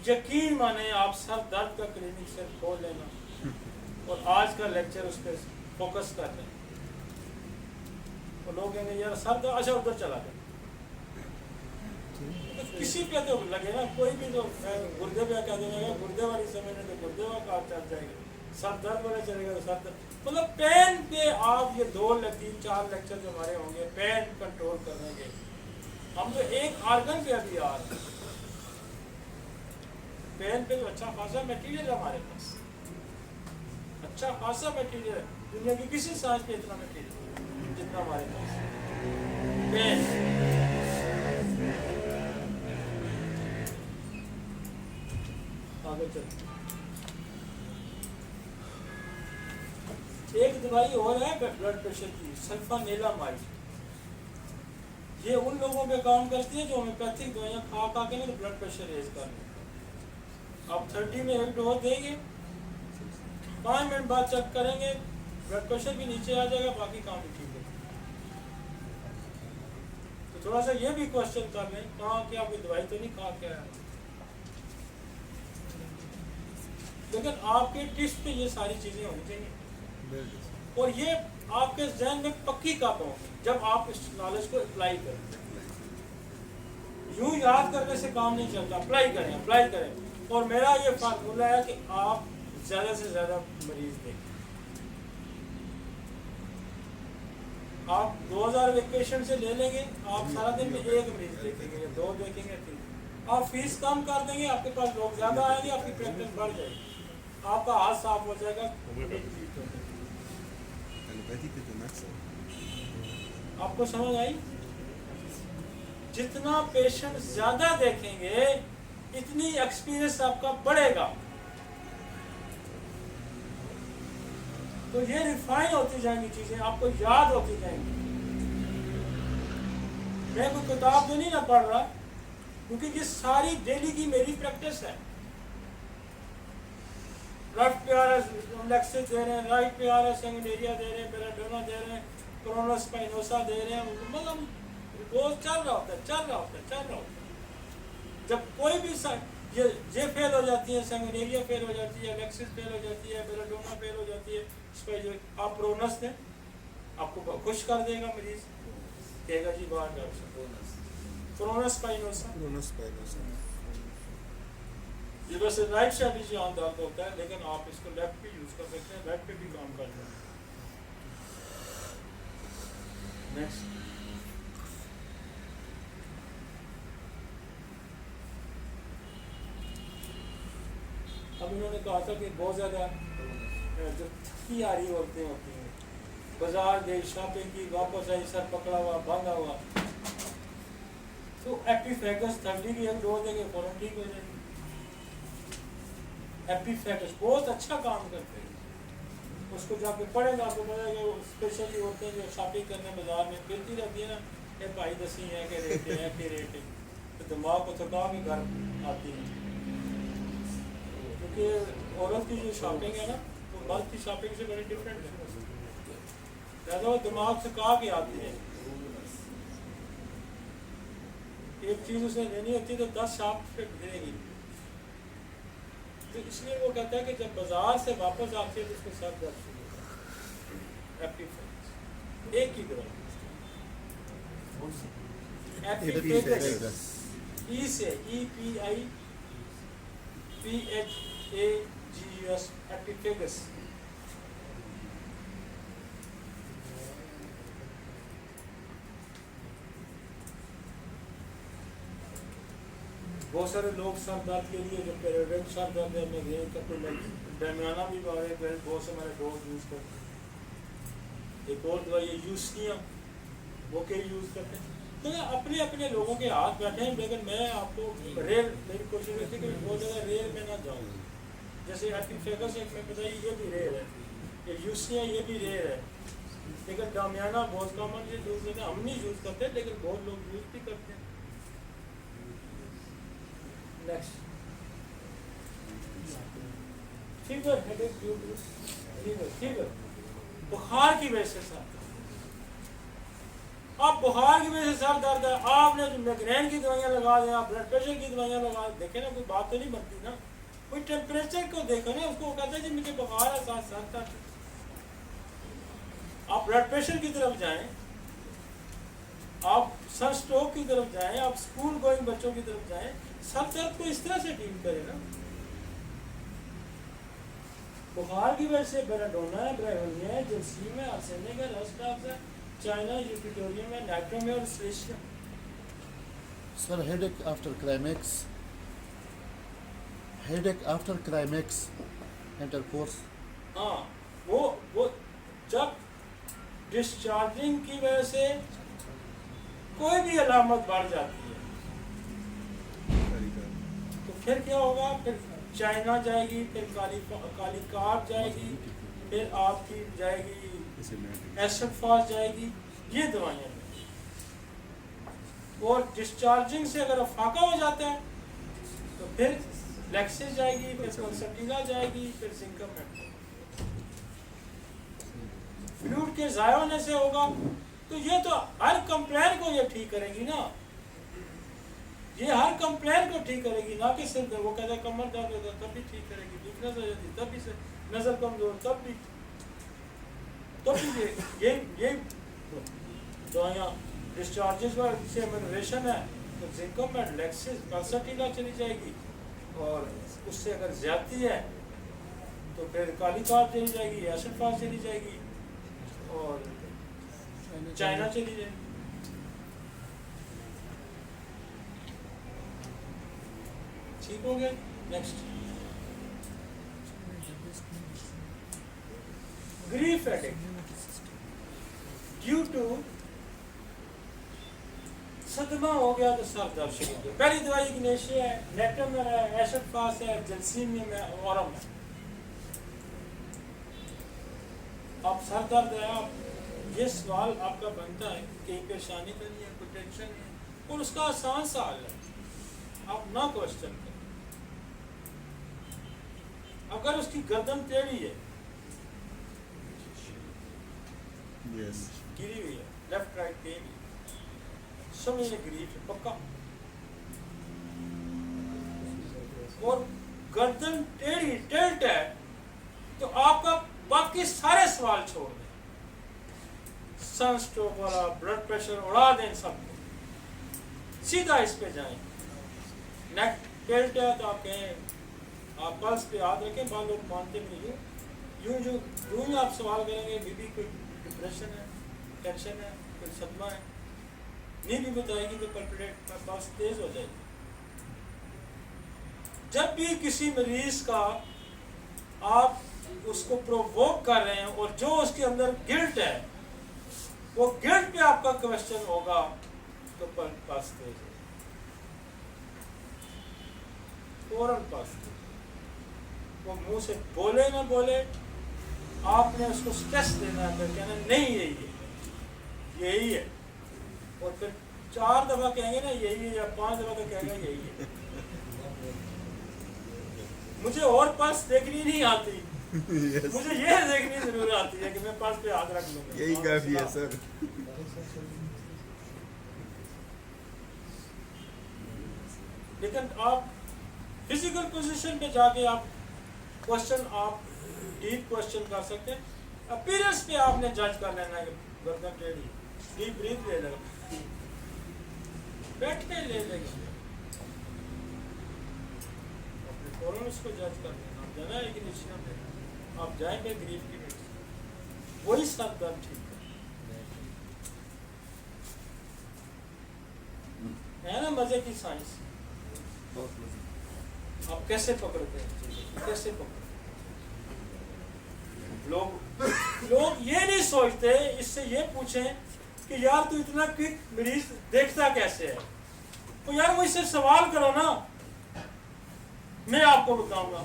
यकीन माने आप सर दर्द का क्लिनिक से खोल लेना और आज का लेक्चर उस पर फोकस कर लें, तो लोग कहेंगे यार सर दर्द, अच्छा उधर चला गया, तो किसी पे तो लगे ना, कोई भी तो गुर्दे पे कह देगा गुर्दे वाली समय तो गुर्दे का चल जाएगा, सर दर्द वाला चलेगा तो सर दर्द, मतलब पेन पे आप ये 2 3 4 लेक्चर जो हमारे होंगे पेन कंट्रोल करने के, हम तो एक आर्गन पे अभी आ रहे हैं। पेन पे तो अच्छा खासा मटेरियल है हमारे पास, अच्छा खासा मटेरियल है, दुनिया की किसी साइंस पे इतना मटेरियल जितना हमारे पास पेन। आगे चलते, एक दवाई और है ब्लड प्रेशर की, सल्फानेलामाइड। ये उन लोगों पे काम करती है जो होम्योपैथिक दवाइयाँ खा खा के ना तो ब्लड प्रेशर रेज कर लेते। आप 30 में एक डोज देंगे, 5 मिनट बाद चेक करेंगे, ब्लड प्रेशर भी नीचे आ जाएगा, बाकी काम भी ठीक है। तो थोड़ा सा ये भी क्वेश्चन कर लें, कहाँ क्या कोई दवाई तो नहीं खा के आया, लेकिन आपके टेस्ट पे ये सारी चीज़ें होनी चाहिए और ये आपके जहन में पक्की कब होगी, जब आप इस नॉलेज को अप्लाई करें। यूं याद करने से काम नहीं चलता, अप्लाई करें। और मेरा ये फार्मूला है कि आप ज़्यादा से ज़्यादा मरीज देखें। आप 2000 एक पेशेंट से ले लेंगे, आप सारा दिन में एक मरीज देखेंगे या 2 देखेंगे, 3। आप फीस कम कर देंगे, आपके पास लोग ज़्यादा आएंगे, आपकी प्रैक्टिस बढ़ जाएगी, आपका हाथ साफ हो जाएगा। आपको समझ आई? जितना पेशेंट ज्यादा देखेंगे इतनी एक्सपीरियंस आपका बढ़ेगा। तो ये रिफाइन होती जाएंगी चीजें, आपको याद होती जाएंगी। मैं कोई किताब तो नहीं ना पढ़ रहा, क्योंकि ये सारी डेली की मेरी प्रैक्टिस है। लेफ्ट पे आ रहा है लेक्सिस दे रहे हैं, राइट पे आ रहा है सेकेंडेरिया दे रहे हैं, बेलाडोना दे रहे हैं, कोरोना स्पाइनोसा दे रहे हैं, मतलब रोज चल रहा होता है। जब कोई भी ये फेल हो जाती है, सेकेंडेरिया फेल हो जाती है, लेक्सिस फेल हो जाती है, बेलाडोना फेल हो जाती है, आप प्रोनस दें, आपको खुश कर देगा मरीज, कहेगा जी बाहर डॉक्टर कोरोना स्पाइनोसा। ये वैसे राइट साइड ही आम दर्द होता है, लेकिन आप इसको लेफ्ट पे यूज कर सकते हैं, लेफ्ट पे भी काम करता है। नेक्स्ट, अब उन्होंने कहा था कि बहुत ज़्यादा जो थकी आ रही औरतें होती हैं, बाजार गई, शॉपिंग की, वापस आई, सर पकड़ा हुआ, बांधा हुआ, तो एपिफेगस 30 की एक डोज देंगे, फौरन ठीक हो जाएगी। एपिफेगस बहुत अच्छा काम करते हैं, उसको जाके पढ़ेगा आपको पता है। स्पेशली होते हैं जो शॉपिंग करने बाजार में फिरती रहती है ना, ये भाई दसी है कि रेट है कि रेट है, तो दिमाग को थका के घर आती है। क्योंकि औरत की जो शॉपिंग है ना, वो मर्द की शॉपिंग से बड़ी डिफरेंट है, ज़्यादा वो दिमाग थका के आती है। एक चीज़ उसे लेनी होती है तो 10 शॉप पे गिरेगी, तो इसलिए वो कहता है कि जब बाजार से वापस आती है तो उसको सर दर्द शुरू, एक ही दवा, एपिफेगस, ई से EPIPHAGUS, एपिफेगस। बहुत सारे लोग सर दर्द के लिए जो पेरियोडिक सर दर्द है में गए करते दरमियाना भी बहुत से हमारे दोस्त यूज़ करते हैं। एक और दवाई है यूस्निया, वो के यूज़ करते हैं। तो अपने अपने लोगों के हाथ बैठे हैं, लेकिन मैं आपको रेल, मेरी कोशिश रहती है कि बहुत ज़्यादा रेल में ना जाऊँ। जैसे एपिफेगस एक में बताइए, ये भी रेल है, ये यूस्निया ये भी रेल है, लेकिन दरमियाना बहुत कॉमन है, दूसरे हम नहीं यूज़ करते, लेकिन बहुत लोग यूज़ भी करते हैं। नेक्स्ट, फीवर, हेडेक, फीवर, बुखार की वजह से सर, अब बुखार की वजह से सर दर्द है, आपने माइग्रेन की दवाइयाँ लगा दें, आप ब्लड प्रेशर की दवाइयाँ लगा दें, देखे ना कोई बात तो नहीं बनती ना, कोई टेम्परेचर को देखो ना, उसको कहता है जी मुझे बुखार है, साथ सर दर्द। आप ब्लड प्रेशर की तरफ जाएं, आप सर स्ट्रोक की तरफ जाएं, आप स्कूल गोइंग बच्चों की तरफ जाएं, सर दर्द को इस तरह से डील करें ना। बुखार की वजह से बेलाडोना है, ब्रायोनिया है, जलसीम है, आर्सेनिक है, रस्टाक्स है, चाइना, यूपिटोरियम है, नाइट्रोम है और स्लेशियम। Sir, headache after climax. Headache after climax. Intercourse. हाँ, वो जब डिस्चार्जिंग की वजह से कोई भी अलामत बढ़ जाती है, तो फिर क्या होगा? फिर चाइना जाएगी, फिर काली कार जाएगी, फिर आपकी जाएगी एसिड फास्ट जाएगी, ये दवाइयाँ। اور ڈسچارجنگ سے اگر افاقہ ہو جاتا ہے تو پھر لیکسس جائے گی، پھر کنسرٹیلا جائے گی، پھر زنکم میٹر۔ فلوئڈ کے ضائع ہونے سے ہوگا، تو یہ تو ہر کمپلین کو یہ ٹھیک کرے گی نا، یہ ہر کمپلین کو ٹھیک کرے گی، نہ کہ صرف وہ کہتا ہے کمر درد ہوتا ہے تب بھی ٹھیک کرے گی، ویکنس ہو جاتی تب بھی، نظر کمزور تب بھی یہ دوائیاں ڈسچارجز سے امنوریشن ہے تو زنکم میٹ، لیکسس، پلسٹیلا چلی جائے گی، اور اس سے اگر زیادتی ہے تو پھر کالی کارپ چلی جائے گی، ایسڈ فاس چلی جائے گی، اور چائنا چلی جائے گی۔ ٹھیک ہو گیا؟ Next, grief addict due to صدمہ ہو گیا تو سر درد شروع ہو گیا۔ پہلی دوائی اگنیشیا ہے، نیٹمر ہے، ایسڈ فاس ہے، جلسیمیم ہے، اورم ہے۔ اب سر درد ہے، اب یہ سوال آپ کا بنتا ہے کہ پریشانی تو نہیں ہے، کوئی ٹینشن نہیں ہے، اور اس کا آسان سا حل ہے، آپ نہ کوشچن کریں۔ اگر اس کی گردن ٹیڑھی ہے، گری ہوئی ہے، لیفٹ رائٹ ٹیڑھی ہے، سمجھ لیں گریف ہے پکا، اور گردن ٹیڑھی ٹلٹ ہے، تو آپ کا باقی سارے سوال چھوڑ دیں، سن اسٹروک والا، بلڈ پریشر اڑا دیں، سب کو سیدھا اس پہ جائیں۔ نیک ٹلٹ ہے تو آپ کہیں، آپ پلس پہ یاد رکھیں، بعض لوگ مانتے نہیں، یوں آپ سوال کریں گے، بی کوئی ڈپریشن ہے، ٹینشن ہے، کوئی صدمہ ہے، نہیں بھی بتائے گی تو پلپیٹیٹ پلس تیز ہو جائے گی۔ جب بھی کسی مریض کا آپ اس کو پرووک کر رہے ہیں اور جو اس کے اندر گلٹ ہے، وہ گلٹ پہ آپ کا کوشچن ہوگا تو پلس تیز ہے، فوراً پلس تیز۔ وہ منہ سے بولے نہ بولے، آپ نے اس کو سٹریس دینا ہے، کہنا نہیں یہی ہے، اور پھر 4 دفعہ کہیں گے نا یہی ہے، یا 5 دفعہ تو کہے گا یہی ہے۔ مجھے اور پلس دیکھنی نہیں آتی، مجھے یہ دیکھنی ضرور آتی ہے کہ میں پلس پہ ہاتھ رکھ لوں گا، یہی کافی ہے سر۔ لیکن آپ فزیکل پوزیشن پہ جا کے آپ کوشچن، آپ ڈیپ کوشچن کر سکتے ہیں، اپیرنس پہ آپ نے جج کر لینا ہے کہ گردن ٹیڑھی، ڈیپ بریتھ لے لگا، بیٹھ کے لے لے گا، اپنے فوراً اس کو جج کر لینا۔ آپ جانا ہے اگنیشیا پہ، آپ جائیں گے گریف کی میڈیسن، وہی سب درد ٹھیک ہے نا، مزے کی سائنس۔ آپ کیسے پکڑتے ہیں، کیسے پکڑتے لوگ یہ نہیں سوچتے، اس سے یہ پوچھیں کہ یار تو اتنا کوئک مریض دیکھتا کیسے ہے، تو یار مجھ سے سوال کرو نا، میں آپ کو بتاؤں گا۔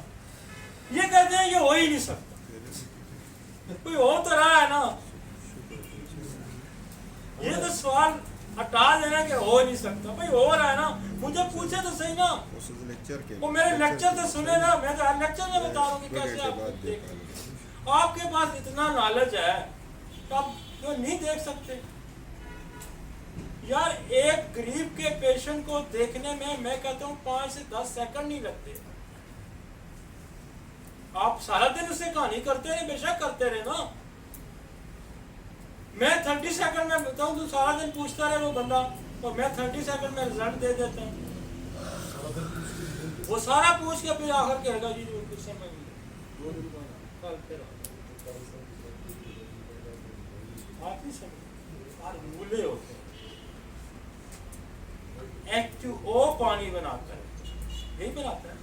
یہ کہتے ہیں یہ ہو ہی نہیں سکتا، کوئی ہو تو رہا ہے نا، یہ تو سوال ہٹا دینا کہ ہو نہیں سکتا، بھائی ہو رہا ہے نا، مجھے پوچھے تو صحیح نا، وہ میرے لیکچر تو سنے نا، میں تو ہر لیکچر میں بتا رہا ہوں کہ کیسے آپ دیکھیں۔ آپ کے پاس اتنا نالج ہے تو آپ کیوں نہیں دیکھ سکتے؟ یار ایک غریب کے پیشنٹ کو دیکھنے میں کہتا ہوں 5 سے 10 سیکنڈ نہیں لگتے۔ آپ سارا دن اسے کہانی کرتے رہے، بے شک کرتے رہے نا، میں 30 سیکنڈ میں بتاؤں تو سارا دن پوچھتا رہے وہ بندہ، اور میں 30 سیکنڈ میں رزلٹ دے دیتا ہوں، وہ سارا پوچھ کے پھر آخر کہے گا جی وہ کچھ سمجھ نہیں آپ نہیں سمجھ، اور بھولے ہوتے ہیں۔ H2O پانی بناتا ہے، یہی بناتا ہے،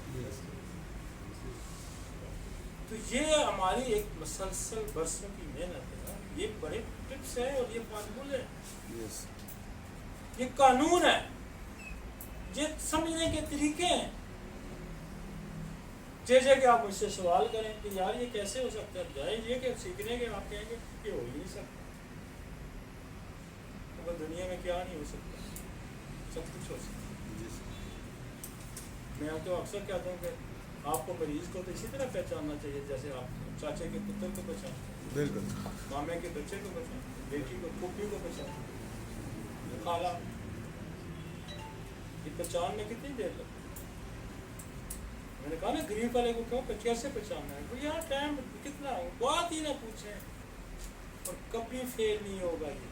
تو یہ ہماری ایک مسلسل برسوں کی محنت ہے، یہ بڑے ٹپس ہے اور یہ فارمولے ہیں، یہ قانون ہے، یہ سمجھنے کے طریقے ہیں۔ جیسے کہ آپ مجھ سے سوال کریں کہ یار یہ کیسے ہو سکتا ہے، جائز یہ کہ سیکھنے کے آپ کہیں گے کہ ہو ہی نہیں سکتا، دنیا میں کیا نہیں ہو سکتا، सब कुछ हो सकता है। जी सर। मैं तो अक्सर कहता हूँ कि आपको मरीज़ को तो इसी तरह पहचानना चाहिए जैसे आप चाचे के पुत्र को पहचानते हैं, बिल्कुल। मामे के बच्चे को पहचानते हैं, बेटी को पुप्पी को पहचानते हैं, खाला। ये पहचान में कितनी देर लगती है? मैंने कहा ना गरीब वाले को कहो कैसे पहचानना है, तो यहाँ टाइम कितना है, बात ही ना पूछें। और कभी फेल नहीं होगा ये,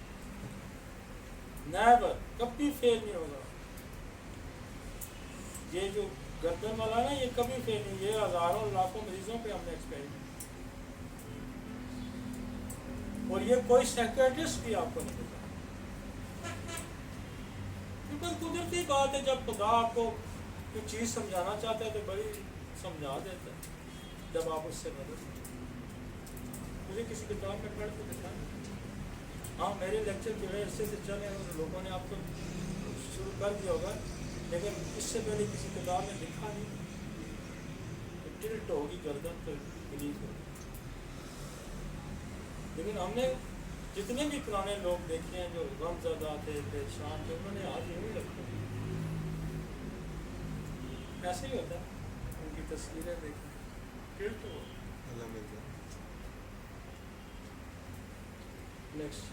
नेवर, कभी फेल नहीं होगा। ये जो गर्दन वाला ना ये कभी फेल नहीं, ये हजारों लाखों मरीजों पे हमने एक्सपेरिमेंट, और ये कोई साइकियाट्रिस्ट भी आपको नहीं बता, क्योंकि कुदरती बात है, जब खुदा आपको कोई चीज़ समझाना चाहता है तो बड़ी समझा देता है, जब आप उससे मदद। मुझे किसी किताब में पढ़ के दिखा, हाँ मेरे लेक्चर जो है इससे चले और लोगों ने आपको शुरू कर दिया होगा, लेकिन इससे पहले किसी किताब में लिखा नहीं, तो टिल्ट होगी गर्दन तो रिलीज होगी। लेकिन हमने जितने भी पुराने लोग देखे हैं जो गमज़दा थे, परेशान थे, उन्होंने आज यूँ ही रखा। ऐसे ही होता है, उनकी तस्वीरें देखें, टिल्ट हो। नेक्स्ट,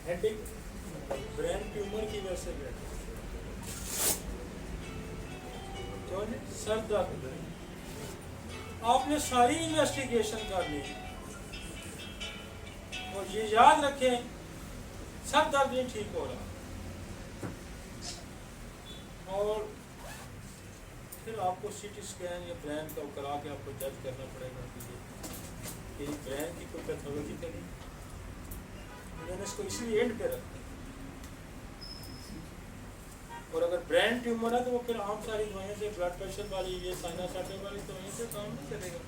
हेडिंग ब्रेन ट्यूमर की वजह से बैठे, सर दर्द। आपने सारी इन्वेस्टिगेशन कर ली और ये याद रखें सर दर्द नहीं ठीक हो रहा, और फिर आपको सीटी स्कैन या ब्रेन का करा के आपको जज करना पड़ेगा कि ब्रेन की कोई पैथोलॉजी तो नहीं। मैंने इसको इसलिए एंड पे रखा, और अगर ब्रेन ट्यूमर है तो वो फिर आम सारी दवाइयों से, ब्लड प्रेशर वाली, ये साइनोसाइटिस वाली दवाइयों से काम नहीं चलेगा।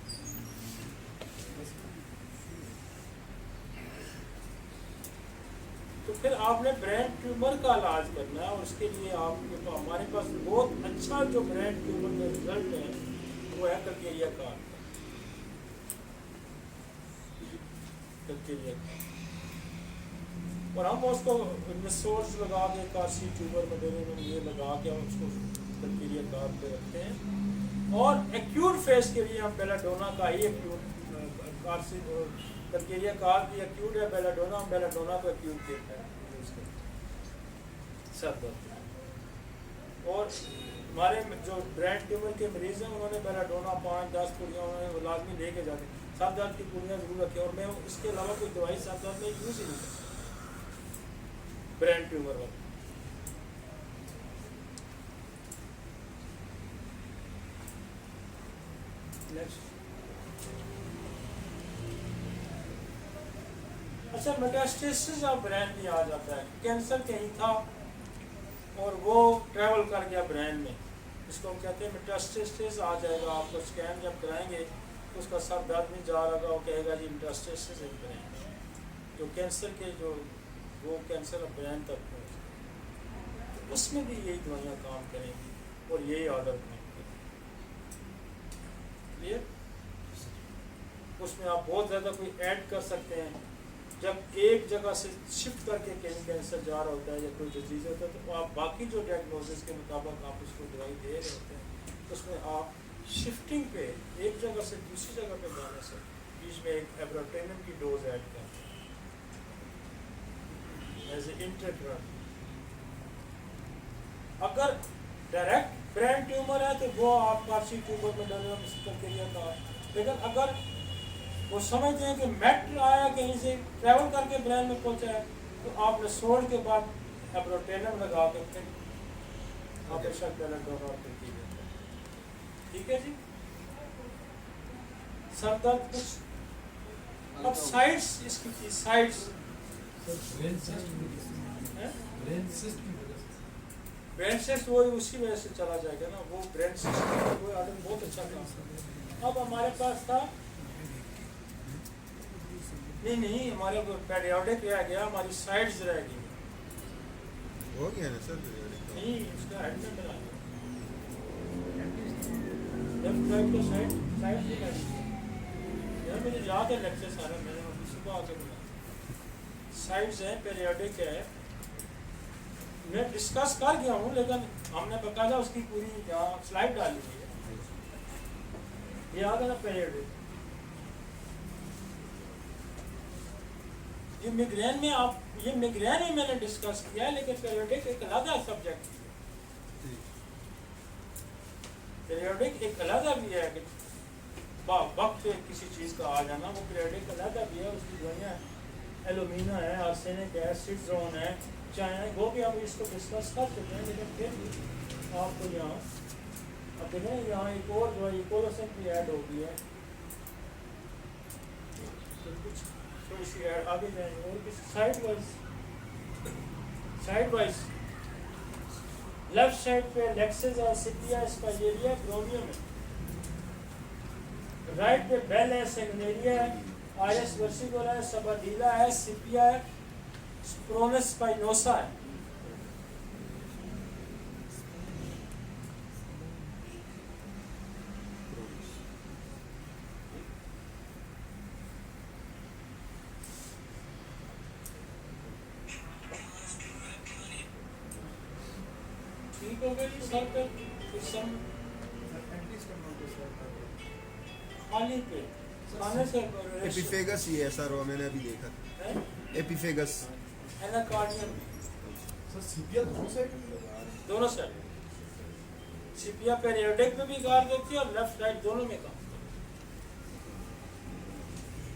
तो फिर आपने ब्रेन ट्यूमर का इलाज करना है, और उसके लिए आपके पास, हमारे पास बहुत अच्छा जो ब्रेन ट्यूमर का रिजल्ट है वो है कल्केरिया कार्ड। और हम उसको रिसोर्स लगा के कार्सी ट्यूबर वगैरह में ये लगा के हम उसको बैक्टीरिया कार्ड पे रखते हैं, और एक्यूट फेज के लिए हम बेलाडोना का ही एक्यूट कार्सी बैक्टीरिया कार्ड की एक्यूट है बेलाडोना, हम बेलाडोना को एक्यूट देते हैं सर दर्द। और हमारे जो ब्रेन ट्यूमर के मरीज हैं उन्होंने बेलाडोना 5-10 पुड़ियाँ उन्होंने लाजमी लेके जाते, सर दर्द की पुड़ियाँ जरूर रखें, और मैं इसके अलावा कोई दवाई सर दर्द में यूज़ ही नहीं करता ब्रेन ट्यूमर वाला। नेक्स्ट, अच्छा मेटास्टेसिस ऑफ ब्रेन भी आ जाता है, कैंसर कहीं था और वो ट्रैवल कर गया ब्रेन में, इसको हम कहते हैं मेटास्टेसिस आ जाएगा। आपको स्कैन जब कराएंगे तो उसका सर दर्द नहीं जा रहा, वो कहेगा जी मेटास्टेसिस इन ब्रेन, जो कैंसर के जो वो कैंसर ऑफ ब्रेन तक पहुँच, तो उसमें भी यही दवाइयाँ काम करेंगी और यही आदत काम करेंगी। क्लियर? उसमें आप बहुत ज़्यादा कोई ऐड कर सकते हैं, जब एक जगह से शिफ्ट करके कहीं कैंसर जा रहा होता है या कोई डिजीज होता है तो आप बाकी जो डायग्नोसिस के मुताबिक आप उसको दवाई दे रहे होते हैं, तो उसमें आप शिफ्टिंग पे एक जगह से दूसरी जगह पे जाने से बीच में एक एब्रोटेनम की डोज ऐड करते हैं एज ए इंटरड्रग। अगर डायरेक्ट ब्रेन ट्यूमर है तो वो आप कार्सी ट्यूमर में डालें प्रक्रिया का, लेकिन अगर वो समझते हैं कि मेट आया कहीं से ट्रैवल करके ब्रेन में पहुंचा है तो आप सोड के बाद एब्रोटेनम लगा के फिर आप बेशक बेलाडोना करती है। ठीक है जी, सर दर्द कुछ अब साइड्स इसकी थी, साइड्स ब्रेन सिस्ट वो उसी वजह से चला जाएगा ना, वो ब्रेन सिस्ट वो आदमी बहुत अच्छा काम। अब हमारे पास था नहीं हमारे पेरियोडिक रह गया, हमारी साइड्स रह गई, हो गया ना सर? नहीं इसका हेड में बना लेफ्ट साइड का साइड साइड से कर दीजिए, مجھے یاد ہے لیکچر سارا میں نے ابھی صبح آ کے بولا سائڈز ہیں پیریوڈک ہے میں ڈسکس کر گیا ہوں لیکن ہم نے باقاعدہ اس کی پوری یہاں سلائڈ ڈالی ہوئی ہے یاد ہے نا پیریوڈک یہ میگرین میں آپ یہ میگرین ہی میں نے ڈسکس کیا ہے لیکن پیریوڈک ایک علیحدہ سبجیکٹ پیریوڈک ایک علیحدہ بھی ہے کہ وقت کسی چیز کا آ جانا وہ پیریوڈک علیحدہ بھی ہے اس کی دوائیاں ایلومینا ہے آرسینک ہے سٹزون ہے چائنا وہ بھی ہم اس کو ڈسکس کر چکے ہیں لیکن پھر بھی آپ کو یہاں اب دیکھیں یہاں ایک اور دوائی کولوسن بھی ایڈ ہو گئی ہے تو کچھ تھوڑی سی ایڈ آگے جائیں گے اور کسی سائڈ وائز لیفٹ سائڈ پہ لیکسز اور سپیا اسپائیریا برومیوم ہے رائٹ پہ بیل ہے سیگنیریا ہے آئرس ورسیگولا ہے سباڈیلا ہے سپیا ہے سپرونس اسپائنوسا ہے ٹھیک ہو گئی سر پہ سم خالی پہ کھانے سے ایپیفیگس ہی ہے سر وہ میں نے ابھی دیکھا ایپیفیگس ایناکارڈیم سر سیپیا دونوں سائڈ سپیا پیریوڈک میں بھی کار دیتی ہے اور لیفٹ سائڈ دونوں میں کام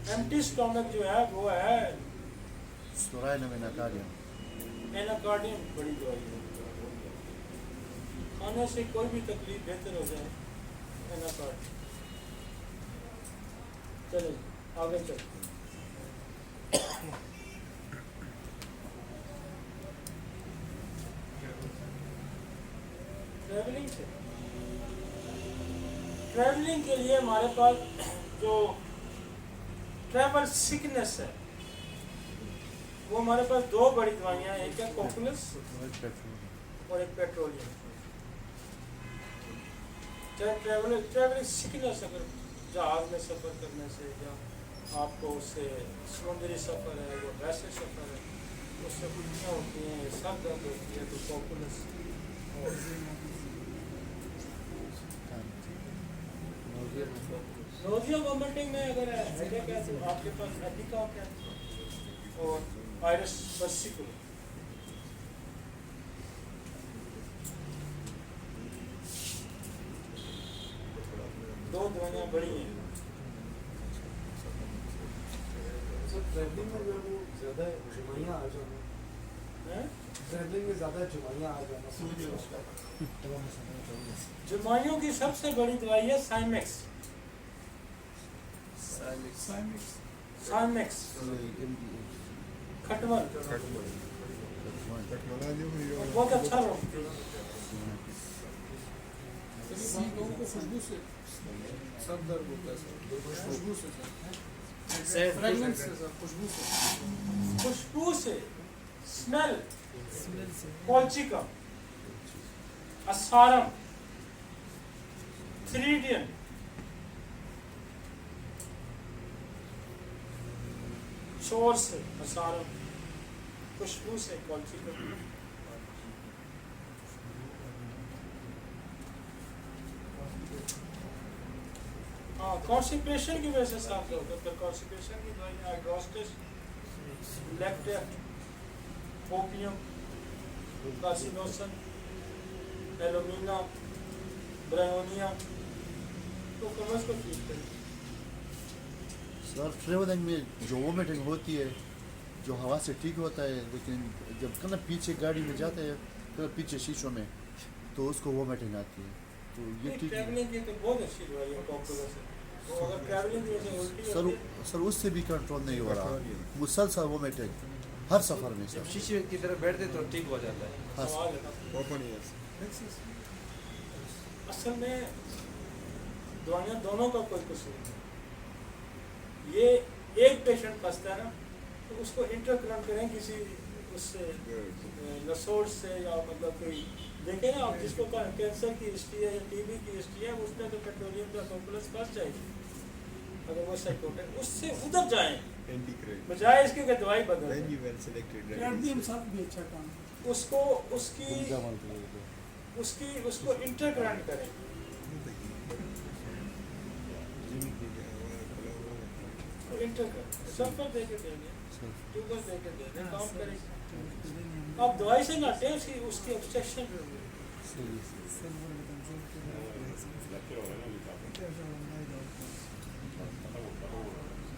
ایمٹی سٹومک جو ہے وہ ہے سورائنا ایناکارڈیم ایناکارڈیم بڑی دوائی ہے کھانے سے کوئی بھی تکلیف بہتر ہو جائے ایناکارڈیم چلے آگے چلتے ٹریولنگ سے ٹریولنگ کے لیے ہمارے پاس جو ٹریول سکنس ہے وہ ہمارے پاس دو بڑی دوائیاں ہیں ایک ہے کوکولس اور ایک پیٹرولیم چاہے ٹریولنگ سکنس اگر جہاز میں سفر کرنے سے یا آپ کو اس سے سمندری سفر ہے یا ویسے سفر ہے اس سے الٹیاں ہوتی ہیں سر درد ہوتی ہے تو کوکولس نوزیا وومٹنگ میں اگر ہیڈیک ہے تو آپ کے پاس ایپیکاپ ہے اور آئرس ورسیکولر دو دوائیاں بڑی ہیں سر ٹریولنگ میں جو ہے وہ زیادہ جمائیاں آ جانا ٹریولنگ میں زیادہ جمائیاں آ جانا جمائیوں کی سب سے بڑی دوائی ہے سائمیکس سائمیکس کھٹول بہت اچھا روکتی ہے لوگوں کو خوشبو سے سر درد ہوتا ہے سر خوشبو سے سر فریگرنس سے سر خوشبو سے خوشبو سے اسمیل کولچیکا اسارم تھریڈین شور سے اسارم خوشبو سے کولچیکا ہاں کانسٹیپیشن کی وجہ سے ساتھ ہوتا ہے کانسٹیپیشن کی دوائی ہائیڈروسٹس لیکٹیف اوپیم کاسینوسن ایلومینا برائونیا تو کمز کو ٹھیک کریں سر ٹریولنگ میں جو وومیٹنگ ہوتی ہے جو ہوا سے ٹھیک ہوتا ہے لیکن جب کنا پیچھے گاڑی میں جاتے ہیں پھر پیچھے شیشوں میں تو اس کو وومیٹنگ آتی ہے تو یہ ٹھیک ٹریولنگ کی تو بہت اچھی دوائی ہے پاپولر سے تو اگر ٹریولنگ کی وجہ سے الٹی سر ہوتی ہے سر اس سے بھی کنٹرول نہیں ہو رہا مسلسل وومیٹنگ ہر سفر میں سر شیشے کی طرف بیٹھتے تو ٹھیک ہو جاتا ہے ہاں سوال ہے اوپن ایئر اصل میں دوائیاں دونوں کا کوئی قصور نہیں یہ ایک پیشنٹ پھنستا ہے نا تو اس کو انٹر کرنٹ کریں کسی اس سے نسوڑ سے یا مطلب کوئی دیکھیں نا آپ جس کو کینسر کی ہسٹری ہے یا ٹی بی کی ہسٹری ہے اس میں تو پیٹرولیم کا کوکولس پھنس جائے گی अगर वो साइकोटिक उससे उधर जाएं एंटी क्रेडिट बजाय इसके कि दवाई बदल व्हेन दें। यू वेल सिलेक्टेड कैडमियम साथ भी अच्छा काम उसको उसकी उसको इंटरग्रांड करें। इंटरग्रांड सल्फर दे के देंगे, ट्यूबर दे के देंगे, काम करेंगे। आप दवाई से ना हटें, उसकी ऑब्स्ट्रक्शन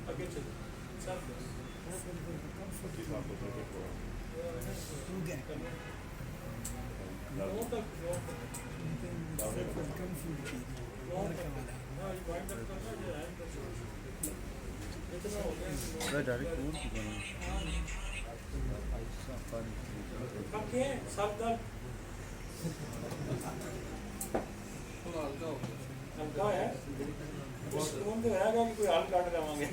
आगे चलो डायरेक्ट और की हल्का है सुकून तो है कि कोई हाल काट देवांगे।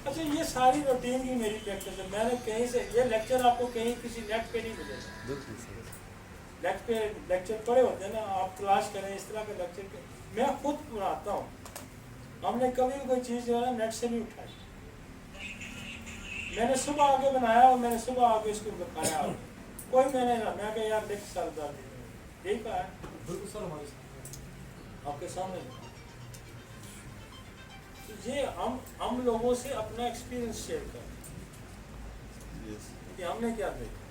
अच्छा ये सारी रूटीन की मेरी प्रैक्टिस है। मैंने कहीं से ये लेक्चर आपको कहीं किसी नेट पे नहीं मिलेगा। नेट पे लेक्चर पढ़े होते हैं ना, आप तलाश करें इस तरह के लेक्चर के, मैं खुद पढ़ाता हूँ। हमने कभी भी कोई चीज़ जो है ना नेट से नहीं उठाई। मैंने सुबह आके बनाया और मैंने सुबह आके इसको दिखाया। कोई मैंने ना मैं कहा यार देख सरदार यही कहा है बिल्कुल सर हमारे आपके सामने। ये हम लोगों से अपना एक्सपीरियंस शेयर करें कि हमने क्या देखा,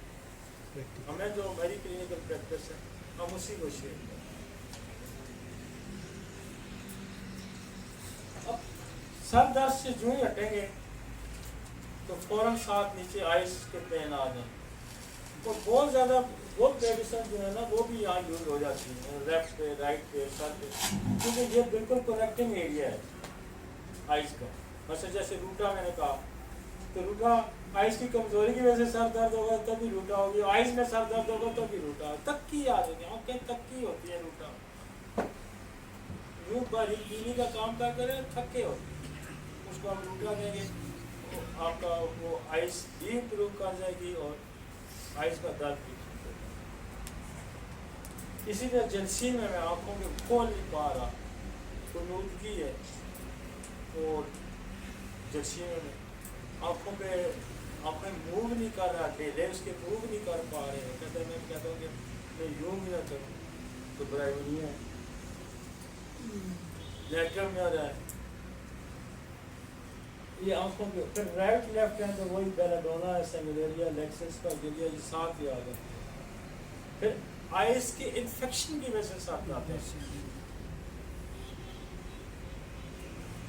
हमें जो मेरी क्लिनिकल प्रैक्टिस है हम उसी को शेयर करें। अब सर दर्द से जो ही हटेंगे तो फौरन साथ नीचे आइस के पेन आ जाए। और बहुत ज़्यादा बहुत मेडिसिन जो है ना वो भी यहाँ यूज हो जाती है लेफ्ट पे राइट पे सर पे, क्योंकि ये बिल्कुल कनेक्टिंग एरिया है आइस का। वैसे जैसे रूटा मैंने कहा तो रूटा आइस की कमजोरी की वजह से सर दर्द होगा तभी रूटा होगी, आइस में सर दर्द होगा तभी रूटा। तक की याद है आँखें तक की होती है रूटा। यूँ बारीक बीनी का काम कर करे थके होती है, उसको हम रूटा देंगे तो आपका वो आइस भी इम्प्रूव कर जाएगी और आइस का दर्द भी। इसी तरह जलसी में मैं आँखों के खोल नहीं पा रहा, खुनूदगी है और जलसी में आँखें मूव नहीं कर रहा, ढेले उसके मूव नहीं कर पा रहे हैं। कहते मैं कहता हूँ कि मैं यूँ भी ना करूँ तो बुराई नहीं है। लेटर में आ रहा है ये आँखों के, फिर राइट लेफ्ट हैंड तो वही बेलाडोना है, सेमिलेरिया, लेक्सिस का गिलिया, ये साथ ही आ गया। फिर आइस के इन्फेक्शन की वजह से साथ आता है,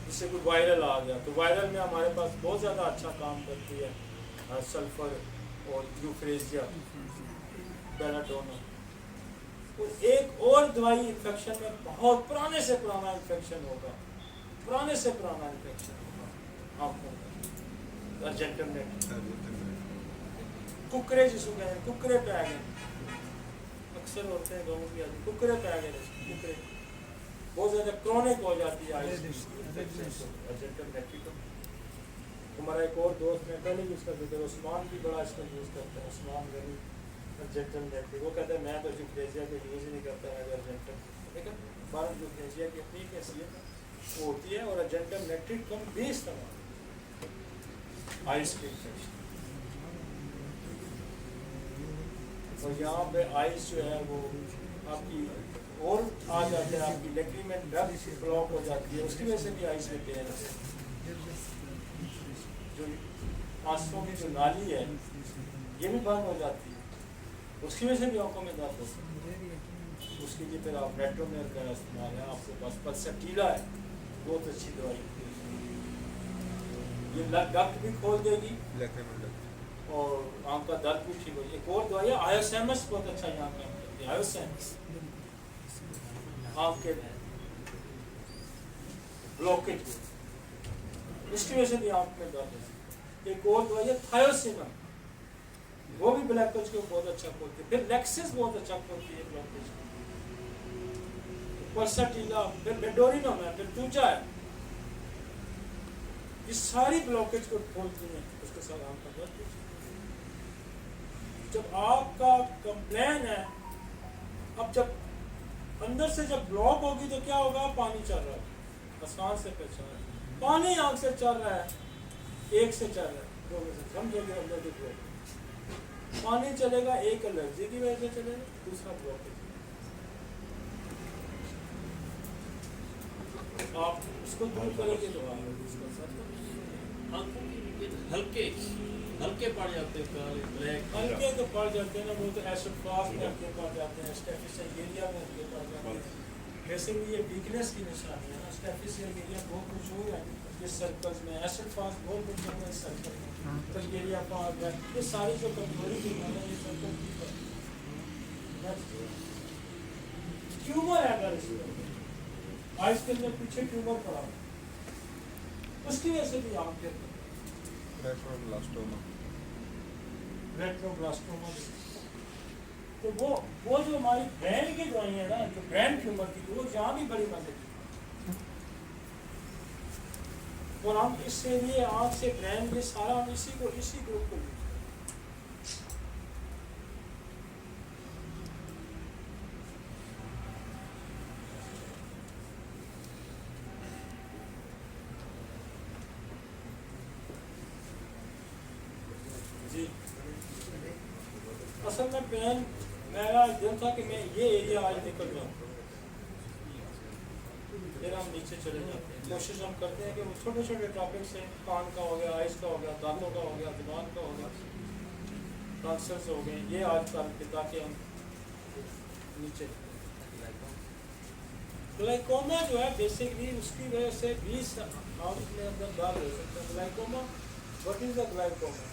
जिससे कोई वायरल आ गया तो वायरल में हमारे पास बहुत ज़्यादा अच्छा काम करती है सल्फर और यूफ्रेजिया, बेलाडोना। और एक और दवाई इन्फेक्शन में बहुत पुराने से पुराना इन्फेक्शन होगा, पुराने से पुराना इन्फेक्शन होगा आँखों का, अर्जेंटम नेट कुकरे जिसको कहते हैं, कुकरे पे आ गए अक्सर होते हैं गाँव की आदमी, कुकरे पे आ गए कुकरे बहुत ज़्यादा क्रॉनिक हो जाती है अर्जेंटम नेट। हमारा एक और दोस्त ने पहले भी उसका जिक्र, उस्मान भी बड़ा इसका यूज़ करता है, उस्मान गनी अर्जेंटम नेट। वो कहता है मैं तो यूफ्रेजिया को यूज़ ही नहीं करता है अर्जेंटम, लेकिन बारह यूफ्रेजिया की अपनी कैसियत वो होती है और अर्जेंटम नेट्रिक कम भी इस्तेमाल आइस के इन्फेक्शन। और यहाँ पे आइस जो है वो आपकी और आ जाते हैं, आपकी लेक्रीमेंट डक्ट ब्लॉक हो जाती है, उसकी वजह से भी आइस में पेन है। जो आंसुओं की जो नाली है ये भी बंद हो जाती है, उसकी वजह से भी आंखों में दर्द होता है। उसके लिए फिर आप रेट्रोमेयर का इस्तेमाल है, आपके पास पल्सेटीला है, बहुत अच्छी दवाई, ये डक्ट भी खोल देगी और आँख का दर्द भी ठीक हो जाएगी। एक और दवाई है आयोसेमस, बहुत अच्छा यहाँ काम करती है आयोसेमस, आँख के ब्लॉकेज इसकी वजह से भी आँख में दर्द है। एक और दवाई है थायोसिनम, वो भी ब्लॉकेज को बहुत अच्छा खोलती है। फिर लेक्सिस बहुत अच्छा खोलती है ब्लॉकेज को, पल्सेटीला, फिर बेडोरिनम है, फिर टूजा है, ये सारी ब्लॉकेज को खोलती है। उसके साथ आँख का दर्द। जब आपका कंप्लेन है, अब जब अंदर से जब ब्लॉक होगी तो क्या होगा, पानी चल रहा है आसान से पहचान। पानी आँख से चल रहा है, एक से चल रहा है, दो में से समझोगे अंदर की प्रॉब्लम। पानी चलेगा एक एलर्जी की वजह से चलेगा, दूसरा ब्लॉकेज। आप उसको दूर करेंगे तो आप उसका साथ आंखों के हल्के हल्के पड़ जाते हैं, काले ब्लैक हल्के तो पड़ जाते हैं ना, वो तो एसिड फास्ट में हल्के पड़ जाते हैं, स्टेफिशियल एरिया में हल्के पड़ जाते हैं। वैसे भी ये वीकनेस की निशानी है ना, स्टेफिशियल एरिया बहुत कुछ हो गया इस सर्कल्स में, एसिड फास्ट बहुत कुछ हो गया इस सर्कल में, तो एरिया फास्ट है, ये सारी जो कमजोरी की है ये सर्कल ठीक है। ट्यूमर है अगर इसमें आइस के अंदर पीछे ट्यूमर पड़ा हो, उसकी वजह से भी आँख के रेट्रोब्लास्टोमा। तो वो जो हमारी ब्रेन की दवाई है ना, जो ब्रेन ट्यूमर की, वो यहाँ भी बड़ी मदद की, और हम इससे लिए आँख से ब्रेन ये सारा हम इसी ग्रुप को यूज जी। असल में पेन मेरा दिन था कि मैं ये एरिया आज निकल जाऊँ, फिर हम नीचे चले जाते हैं। कोशिश हम करते हैं कि वो छोटे छोटे टॉपिक्स हैं, कान का हो गया, आइस का हो गया, दांतों का हो गया, दिमाग का हो गया, कैंसर्स हो गए, ये आज कल के, ताकि हम नीचे। ग्लाइकोमा जो है बेसिकली उसकी वजह से 20 आंख में अंदर दाग हो सकता है। Glaucoma, what is the glaucoma,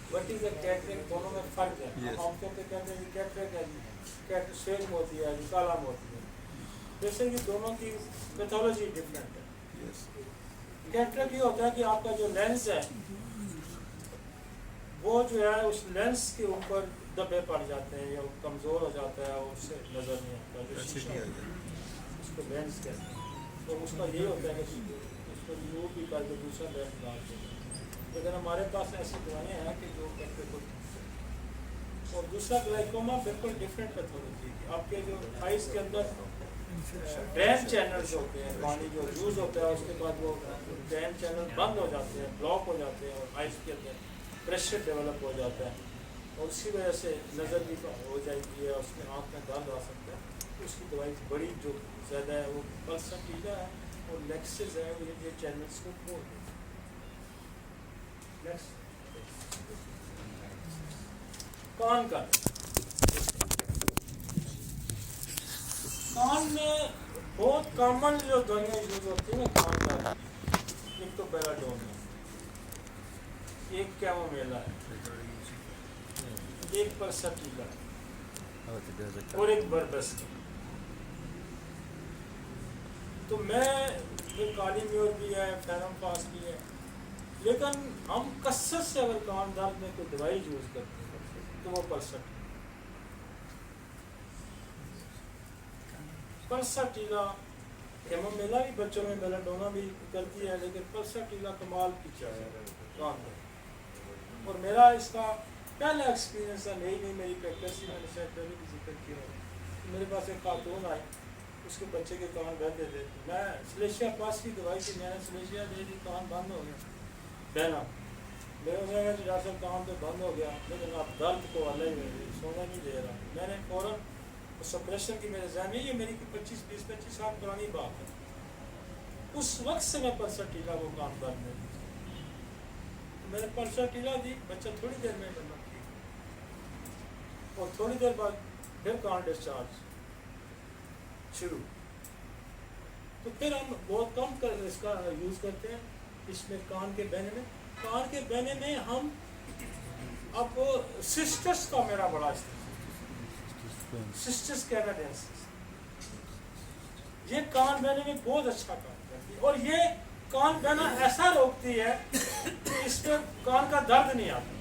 what is the cataract, दोनों में फर्क है। Yes. हम कहते हैं कि कैटरेक्ट है, कैटरेक्ट श्वेत मोती है, काला मोती है, जैसे कि दोनों की पैथोलॉजी डिफरेंट है। Yes. कैटरेक्ट ये होता है कि आपका जो लेंस है वो जो है उस लेंस के ऊपर दबे पड़ जाते हैं या कमज़ोर हो जाता है, और उससे नज़र नहीं आता, जो शीशा होता है, उसको लेंस कहते हैं। तो उसका ये होता है कि उसको रिमूव भी करके दूसरा लेंस डाल देते हैं। लेकिन हमारे पास ऐसी दवाइयाँ हैं कि जो कैटरेक्ट को, और दूसरा ग्लाइकोमा बिल्कुल डिफरेंट पैथोलॉजी की, आपके जो आइस के अंदर ड्रेन चैनल्स होते हैं, पानी जो यूज़ होता है उसके बाद वो ड्रेन चैनल बंद हो जाते हैं, ब्लॉक हो जाते हैं, और आइस के अंदर प्रेशर डेवलप हो जाता है, और उसी वजह से नज़र भी हो जाएगी है, उसमें आँख में दर्द आ सकता है। उसकी दवाई बड़ी जो ज़्यादा है वो पल्साटीला है, और लेक्सिस है, ये चैनल्स को खोल देते हैं। कान का, कान में बहुत कॉमन जो दवाइयाँ यूज होती है ना कान का, एक तो बेलाडोन है, एक कैमोमेला है, एक परसटीला है, और एक बरबस है। तो मैं काली म्योर भी है, फेरमपास भी है, लेकिन हम कसरत से अगर कान दर्द में कोई दवाई यूज करते हैं तो वो परसटीला, कैमोमेला भी बच्चों में, बेलाडोना भी करती है, लेकिन परसटीला कमाल की चाय है कान में। और मेरा इसका पहला एक्सपीरियंस है, नहीं मेरी प्रैक्टिस ही, मैंने शायद पहले भी जिक्र किया है। मेरे पास एक खातून आई, उसके बच्चे के कान बहते थे, मैं सलेशिया पास की दवाई थी, मैंने सलेशिया दे दी, कान बंद हो गया बहना। मेरे डॉक्टर कान तो बंद हो गया, लेकिन आप दर्द को अलग ही सोना नहीं दे रहा। मैंने फ़ौरन सप्रेशन की मेरे जहन में, ये मेरी 25 साल पुरानी बात है, उस वक्त से मैं परसटीला को कान दर्द में दी, तो मैंने परसटीला दी, बच्चा थोड़ी देर में बना, और थोड़ी देर बाद फिर कान डिस्चार्ज शुरू। तो फिर हम बहुत कम इसका यूज़ करते हैं इसमें, कान के बहने में हम अब सिस्टर्स का मेरा बड़ा सिस्टर्स कैनाडेंसिस, ये कान बहने में बहुत अच्छा काम करती है, और ये कान बहना ऐसा रोकती है कि इसमें कान का दर्द नहीं आता।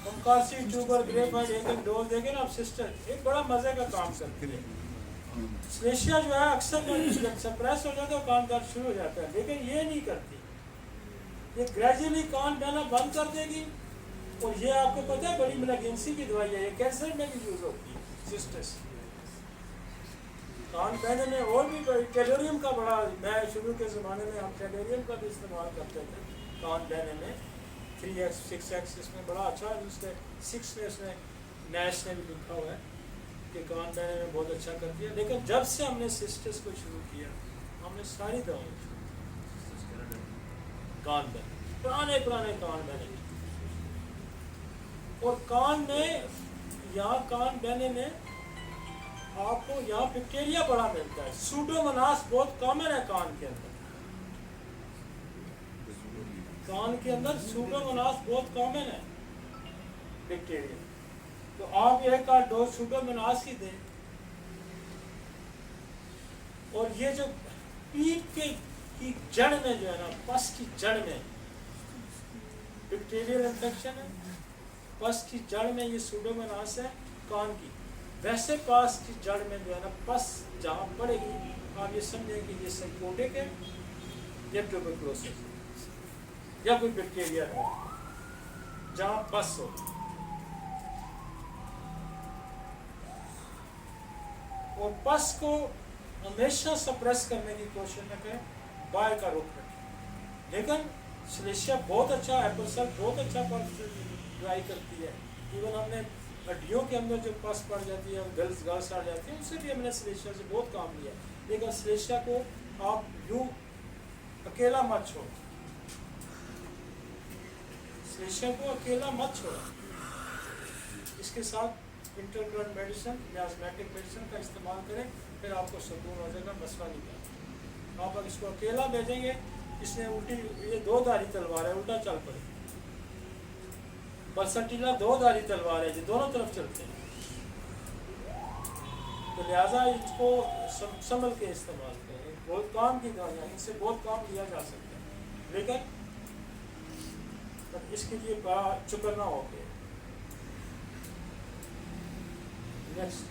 हम कार्सी ट्यूबर ग्रेफाइट एक डोज देंगे ना, अब सिस्टर एक बड़ा मजे का काम करती है। स्लेशिया जो है अक्सर जब सप्रेस हो जाता है कान दर्द शुरू हो जाता है, लेकिन ये नहीं करती, ये ग्रेजुअली कान बहना बंद कर देगी। और ये आपको पता है बड़ी इमरजेंसी की दवाई है, ये कैंसर में भी यूज होती है सिस्टर्स। कान बहने में और भी टेलोरियम का बड़ा, मैं शुरू के ज़माने में हम टेलोरियम का भी इस्तेमाल करते थे कान बहने में, 3x 6x इसमें बड़ा अच्छा, उसने 6 में उसने नैश ने भी लिखा हुआ है कि कान बहने में बहुत अच्छा करती है। लेकिन जब से हमने सिस्टर्स को शुरू किया, हमने सारी दवाएं कान बहने, पुराने कान बहने, और कान में यहाँ कान बहने में आपको यहाँ बैक्टीरिया बड़ा मिलता है। सूडोमोनास बहुत कॉमन है कान के अंदर, कान के अंदर सूडोमोनास बहुत कॉमन है बैक्टीरिया। तो आप एक का डोज सूडोमोनास ही दें, और ये जो पीठ के की जड़ में जो है ना, पस की जड़ में बैक्टीरियल इन्फेक्शन है, पस की जड़ में ये सूडोमोनास है कान की, वैसे पास की जड़ में जो है ना पस जहाँ पड़ेगी, आप ये समझें कि ये साइकोटिक है या ट्यूबरकुलोसिस या कोई बैक्टीरिया है जहाँ पस हो। और पस को हमेशा सप्रेस करने की कोशिश न करें, बाहर का रुख रखें। लेकिन सिलेशिया बहुत अच्छा, एप्पल सल्ट बहुत अच्छा पस ड्राई करती है। इवन हमने हड्डियों के अंदर जो पस पड़ जाती है, गल्स आ जाती है, उससे भी हमने सिलेशिया से बहुत काम लिया। लेकिन सिलेशिया को आप यूँ अकेला मत छोड़ो, सिलेशिया को अकेला मत छोड़ो, इसके साथ इंटरकरेंट मेडिसिन या ऑस्मेटिक मेडिसिन का इस्तेमाल करें, फिर आपको सुकून हो जाएगा, मसला नहीं करना। आप अगर इसको अकेला भेजेंगे, इसने उल्टी, ये 2 धारी तलवार है, उल्टा चल पड़े। बरसटीला 2 धारी तलवार है, जो दोनों तरफ चलते हैं। तो लिहाजा इसको संभल के इस्तेमाल करें। बहुत काम की दवाइयाँ, इनसे बहुत काम लिया जा सकता है, लेकिन इसके लिए बड़ा चुकरना हो गया। नेक्स्ट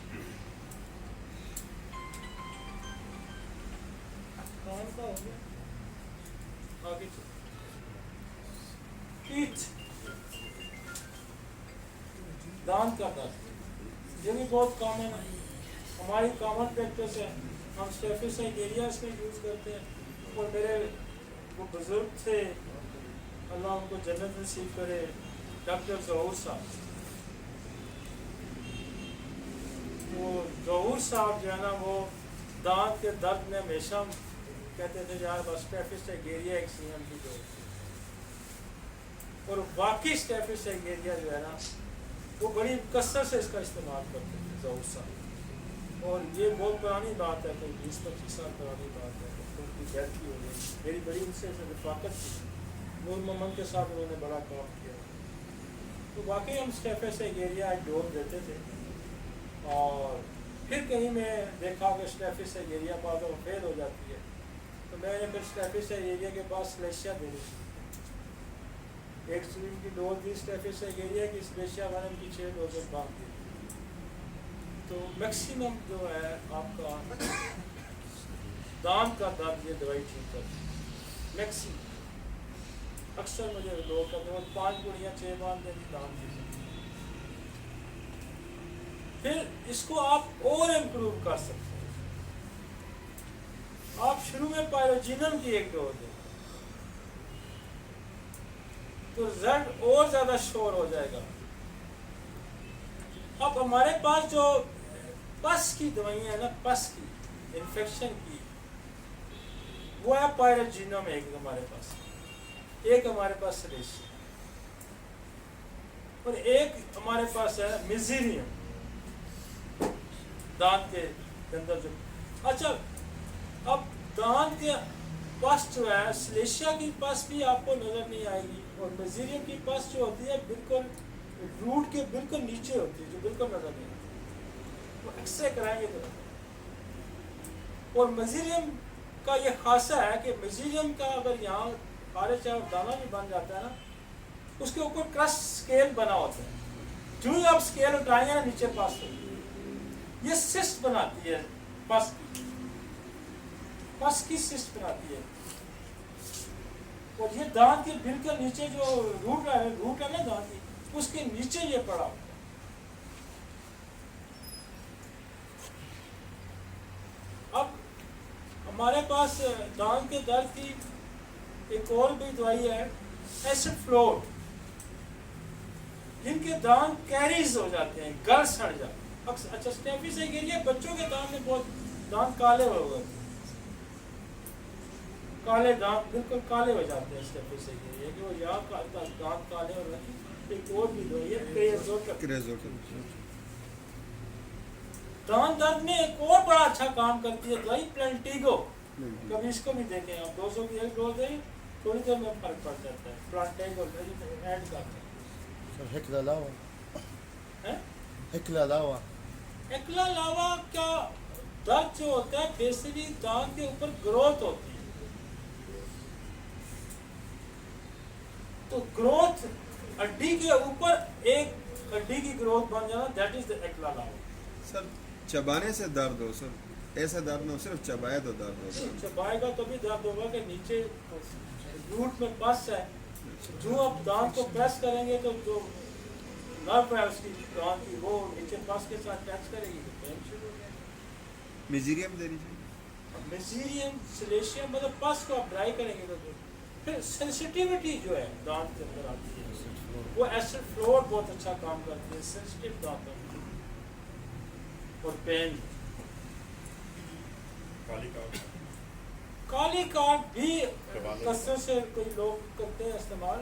कान का हो गया, आगे पीठ, दांत का दर्द, ये भी बहुत कॉमन है, हमारी कॉमन प्रैक्टिस है। हम स्टेफिस एरियास में यूज़ करते हैं। और मेरे वो बुज़ुर्ग थे, अल्लाह उनको जन्नत नसीब करे, डॉक्टर ज़हूर साहब। वो ज़हूर साहब जो है ना, वो दांत के दर्द में हमेशा कहते थे यार बस स्टेफिस एरिया की जो, और बाकी स्टेफिस एरिया जो है ना, वो बड़ी कसरत से इसका इस्तेमाल करते थे ज़हूर साहब। और ये बहुत पुरानी बात है, कोई 20-25 साल पुरानी बात है, उनकी डेथ भी हो गई। मेरी बड़ी उनसे रफाकत थी, नूर मोहम्मद के साथ उन्होंने बड़ा काम किया। तो वाकई हम स्टेफिस एरिया डोज देते थे, और फिर कहीं मैं देखा कि स्टेफिस एरिया बाद वो फेल हो जाती है, तो मैंने फिर स्टेफिस एरिया के पास सिलेशिया दे दी। 1 सिरिंज की डोज दी स्टेफिस एरिया की, सिलेशिया वाले की 6 डोजेज बांध दी। तो मैक्सिमम जो है आपका दांत का दर्द ये दवाई ठीक करती है मैक्सिमम। अक्सर मुझे लोग कहते हैं 5 गुड़ियाँ 6 बांध देनी दांत की। फिर इसको आप और इम्प्रूव कर सकते हैं। आप शुरू में पायरोजिनम की 1 डोज दें, तो रिजल्ट और ज्यादा श्योर हो जाएगा। अब हमारे पास जो पस की दवाइयाँ है ना, पस की इन्फेक्शन की, वो है पायरोजिनम, एक हमारे पास, एक हमारे पास सिलेशिया, और एक हमारे पास है मिजीरियम दांत के अंदर जो। अच्छा, अब दांत के पस जो है, सिलेशिया की पस भी आपको नजर नहीं आएगी, और मिजीरियम की पस जो होती है बिल्कुल रूट के बिल्कुल नीचे होती है, जो बिल्कुल नजर नहीं आती। वो एक्सरे कराएंगे तो। और मिजीरियम का ये खासा है कि मिजीरियम का अगर यहाँ खारिज और दाना भी बन जाता है ना, उसके ऊपर क्रस्ट स्केल बना होता है। जो ही आप स्केल उठाएंगे ना, नीचे पास होगी, ये सिस्ट बनाती है, पस की सिस्ट बनाती है। और ये दांत के बिल्कुल नीचे जो रूट है ना दांत की, उसके नीचे ये पड़ा होता है। हमारे पास दांत के दर्द की एक और भी दवाई है एसिड फ्लोर, जिनके दांत कैरीज हो जाते हैं, गल सड़ जाते हैं। अच्छा स्टेफी से गिरी है, बच्चों के दांत में बहुत दांत काले हो गए, काले दांत बिल्कुल काले हो जाते हैं स्टेफी से गिरी है कि वो यहाँ दांत काले हो रहे हैं। एक और भी दवाई है क्रेजोटल, दांत दर्द में एक और बड़ा अच्छा काम करती है दवाई प्लांटिगो। कभी इसको भी देखें आप, 200 की एक डोज दें, थोड़ी देर में फर्क पड़ जाता है। प्लांटिगो ऐड करते हैं। هكلا لاوا हैं? هكلا لاوا एकला लावा क्या दर्द जो होता है बेसिकली दांत के ऊपर ग्रोथ होती है, तो ग्रोथ हड्डी के ऊपर एक हड्डी की ग्रोथ बन जाना, दैट इज द एकला लावा। सर चबाने से दर्द हो सर, ऐसा दर्द ना हो, सिर्फ चबाए तो दर्द हो सर। चबाएगा तो भी दर्द होगा कि नीचे रूट में पस है, जो आप दांत को प्रेस करेंगे तो जो नर्व है उसकी दांत की वो नीचे पस के साथ टच करेगी तो पेन शुरू हो जाएगी। मिजीरियम दे दीजिए। मेसीरियम सिलेशियम मतलब पस को आप ड्राई करेंगे तो फिर सेंसिटिविटी जो है दांत के अंदर आती है, वो एसिड फ्लोर बहुत अच्छा काम करती है सेंसिटिव दांतों में। और पेन, काली कार्ड भी कसरत से कोई लोग करते हैं इस्तेमाल।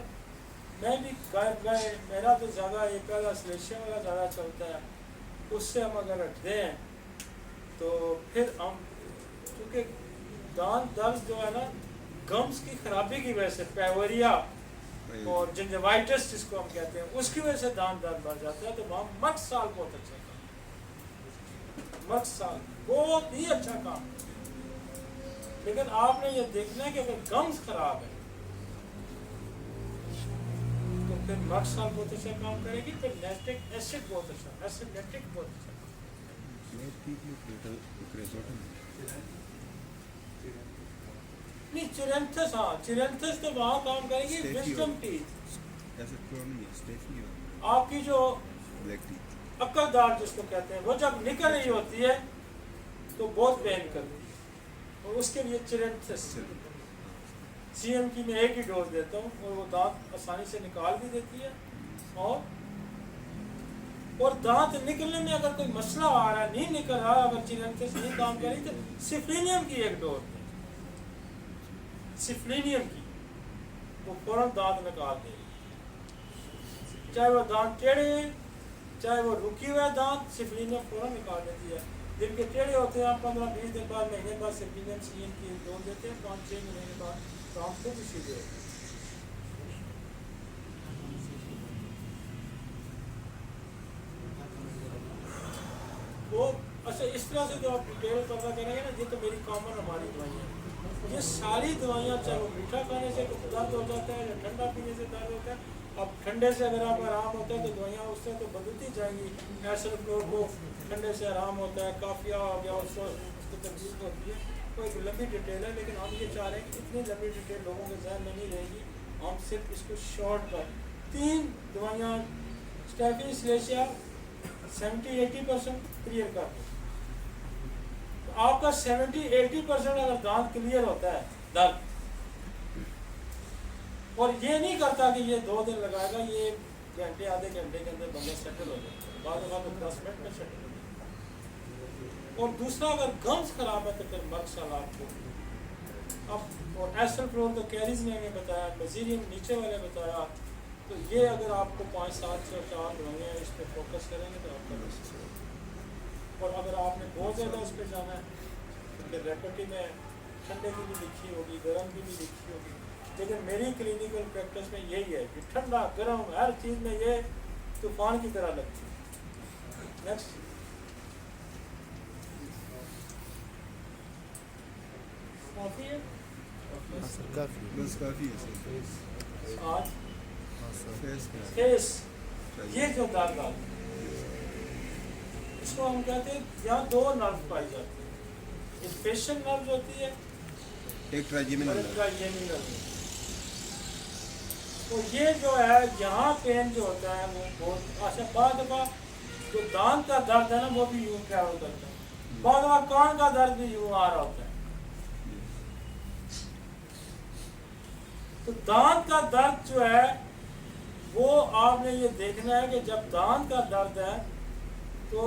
मैं भी गए मेरा तो ज़्यादा ये पहला सिलेशियम वाला ज़्यादा चलता है, उससे हम अगर हटते हैं तो फिर हम, क्योंकि दांत दर्द जो है ना गम्स की खराबी की वजह से, पैवरिया और जिंजवाइटिस जिसको हम कहते हैं, उसकी वजह से दांत दर्द बढ़ जाता है। तो वहाँ मक्साल बहुत अच्छा काम, मक्साल बहुत ही अच्छा काम। लेकिन आपने ये देखना है कि अगर गम्स खराब है तो फिर मक्साल बहुत अच्छा काम करेगी, फिर लैक्टिक एसिड बहुत अच्छा, एसिड लैक्टिक बहुत अच्छा। नहीं चिरेंथस, हाँ चिरेंथस तो वहाँ काम करेगी, विजडम टीथ ऐसे फ्लोर नहीं है, स्टेफनी है, आपकी जो ब्लैक टीथ। अक्लदार जिसको कहते हैं, वो जब निकल रही होती है तो बहुत पेन करती है, और उसके लिए चिरेंथस सीएम की मैं एक ही डोज देता हूँ और वो दांत आसानी से निकाल भी देती है। और दांत निकलने में अगर कोई मसला आ रहा है, नहीं निकल रहा, अगर चिरेंथस नहीं काम करी तो सिफ्लिनियम की एक डोज दें, सिफ्लिनियम की, वो फौरन दांत निकाल देगी। चाहे वो दांत टेढ़े हैं, चाहे वो रुकी हुए दांत, सिफ्लिनियम फौरन निकाल देती है। जिनके टेढ़े होते हैं, 15-20 दिन बाद, महीने बाद सिफ्लिनियम सीएम की एक डोज देते हैं, 5-6 महीने बाद तो हम खुद ही सीधे होते हैं। वो अच्छा इस तरह से जो आप डिटेल पता करेंगे ना, ये तो मेरी कॉमन हमारी दवाइयाँ हैं, ये सारी दवाइयाँ, चाहे वो मीठा खाने से दर्द हो जाता है या ठंडा पीने से दर्द होता है। अब ठंडे से अगर आप आराम होता है तो दवाइयाँ उससे तो बदलती जाएंगी। एसिड फ्लोर को ठंडे से आराम होता है, काफिया हो गया उसको तकलीफ होती है। तो एक लंबी डिटेल है, लेकिन हम ये चाह रहे हैं कि इतनी लंबी डिटेल लोगों के जहन में नहीं रहेगी, हम सिर्फ इसको शॉर्ट कर 3 दवाइयाँ स्टेफी सिलेशिया 70-80% क्लियर कर दो। तो आपका 70-80% अगर दांत क्लियर होता है दर्द, और ये नहीं करता कि ये 2 दिन लगाएगा, ये घंटे आधे घंटे के अंदर बंदा सेटल हो जाता है, बाद में 10 मिनट में सेटल हो जाता है। और दूसरा अगर गम्स खराब है तो फिर मक्सल आपको अब, और एसिड फ्लोर तो कैरीज ने हमें बताया, मेसीरियम नीचे वाले बताया, तो ये अगर आपको 5-7 से 4 दवाइयाँ इस पर फोकस करेंगे तो आपका बेसिस होगा। और अगर आपने बहुत ज़्यादा उस पर जाना है तो फिर रेपेटी में ठंडे की भी लिखी होगी, गर्म की भी लिखी होगी, लेकिन मेरी क्लिनिकल प्रैक्टिस में यही है कि ठंडा गर्म हर चीज़ में ये तूफान की तरह लगती है। नेक्स्ट काफ़ी है, काफी बस काफ़ी है सर। आज फेस का फेस, ये जो दाग इसको हम कहते हैं, यहाँ 2 नर्व पाई जाती है, एक फेशियल नर्व होती है, एक ट्राइजेमिनल और ट्राइजेमिनल नर्व। तो ये जो है यहाँ पेन जो होता है वो बहुत अच्छा, बाद दफा जो दांत का दर्द है ना वो भी यूँ ट्रैवल करता है, बाद दफा कान का दर्द भी यूँ आ रहा होता है। तो दांत का दर्द जो है वो आपने ये देखना है कि जब दांत का दर्द है तो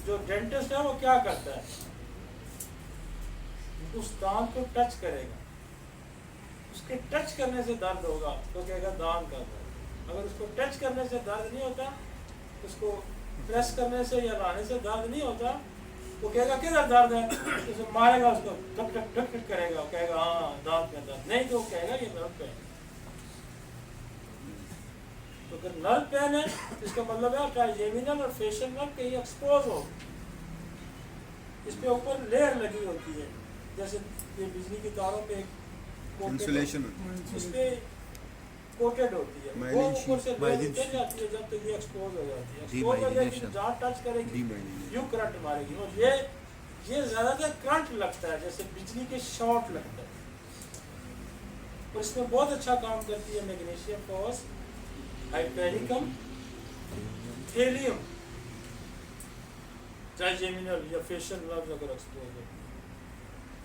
जो डेंटिस्ट है वो क्या करता है, उस दांत को टच करेगा, उसके टच करने से दर्द होगा तो कहेगा दांत का दर्द। अगर उसको टच करने से दर्द नहीं होता, उसको प्रेस करने से या लाने से दर्द नहीं होता, वो कहेगा किधर दर्द है, तो मारेगा उसको, टक टक टक टक करेगा, कहेगा हाँ दांत में दर्द, नहीं तो वो कहेगा ये नर्व पेन। तो अगर नर्व पेन है तो इसका मतलब है ट्राइजेमिनल और फेशियल नर्व कहीं एक्सपोज हो, इस पे ऊपर लेयर लगी होती है, जैसे ये बिजली की तारों पे इंसुलेशन इस पे कोटेड होती है, वो ऊपर से लेयर उतर जाती है जब तक ये एक्सपोज हो जाती है। एक्सपोज हो जाएगी तो जहाँ टच करेगी यूं करंट मारेगी, और ये ज्यादातर करंट लगता है जैसे बिजली के शॉर्ट लगता है। और इसमें बहुत अच्छा काम करती है magnesium phos, hypericum, thallium, trigeminal या फेशियल नर्व अगर एक्सपोज हो,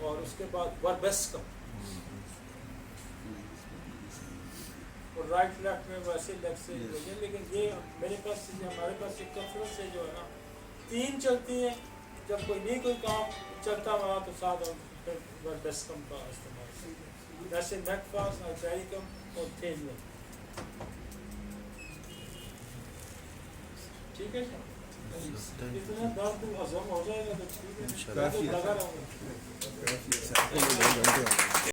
और उसके बाद वर्बेस्कम, और राइट लेफ्ट में वैसे लेफ्ट से लेकिन ये मेरे पास हमारे पास एक कफरत से जो है ना 3 चलती हैं, जब कोई नहीं कोई काम चलता वहाँ तो साथ हम वर्बेस्कम का इस्तेमाल करते हैं, जैसे मैकफास, हाइपेरिकम और थेलियम। ठीक है सर, इतना दर्द हजम हो जाएगा तो ठीक है, काफी लगा रहूँगा।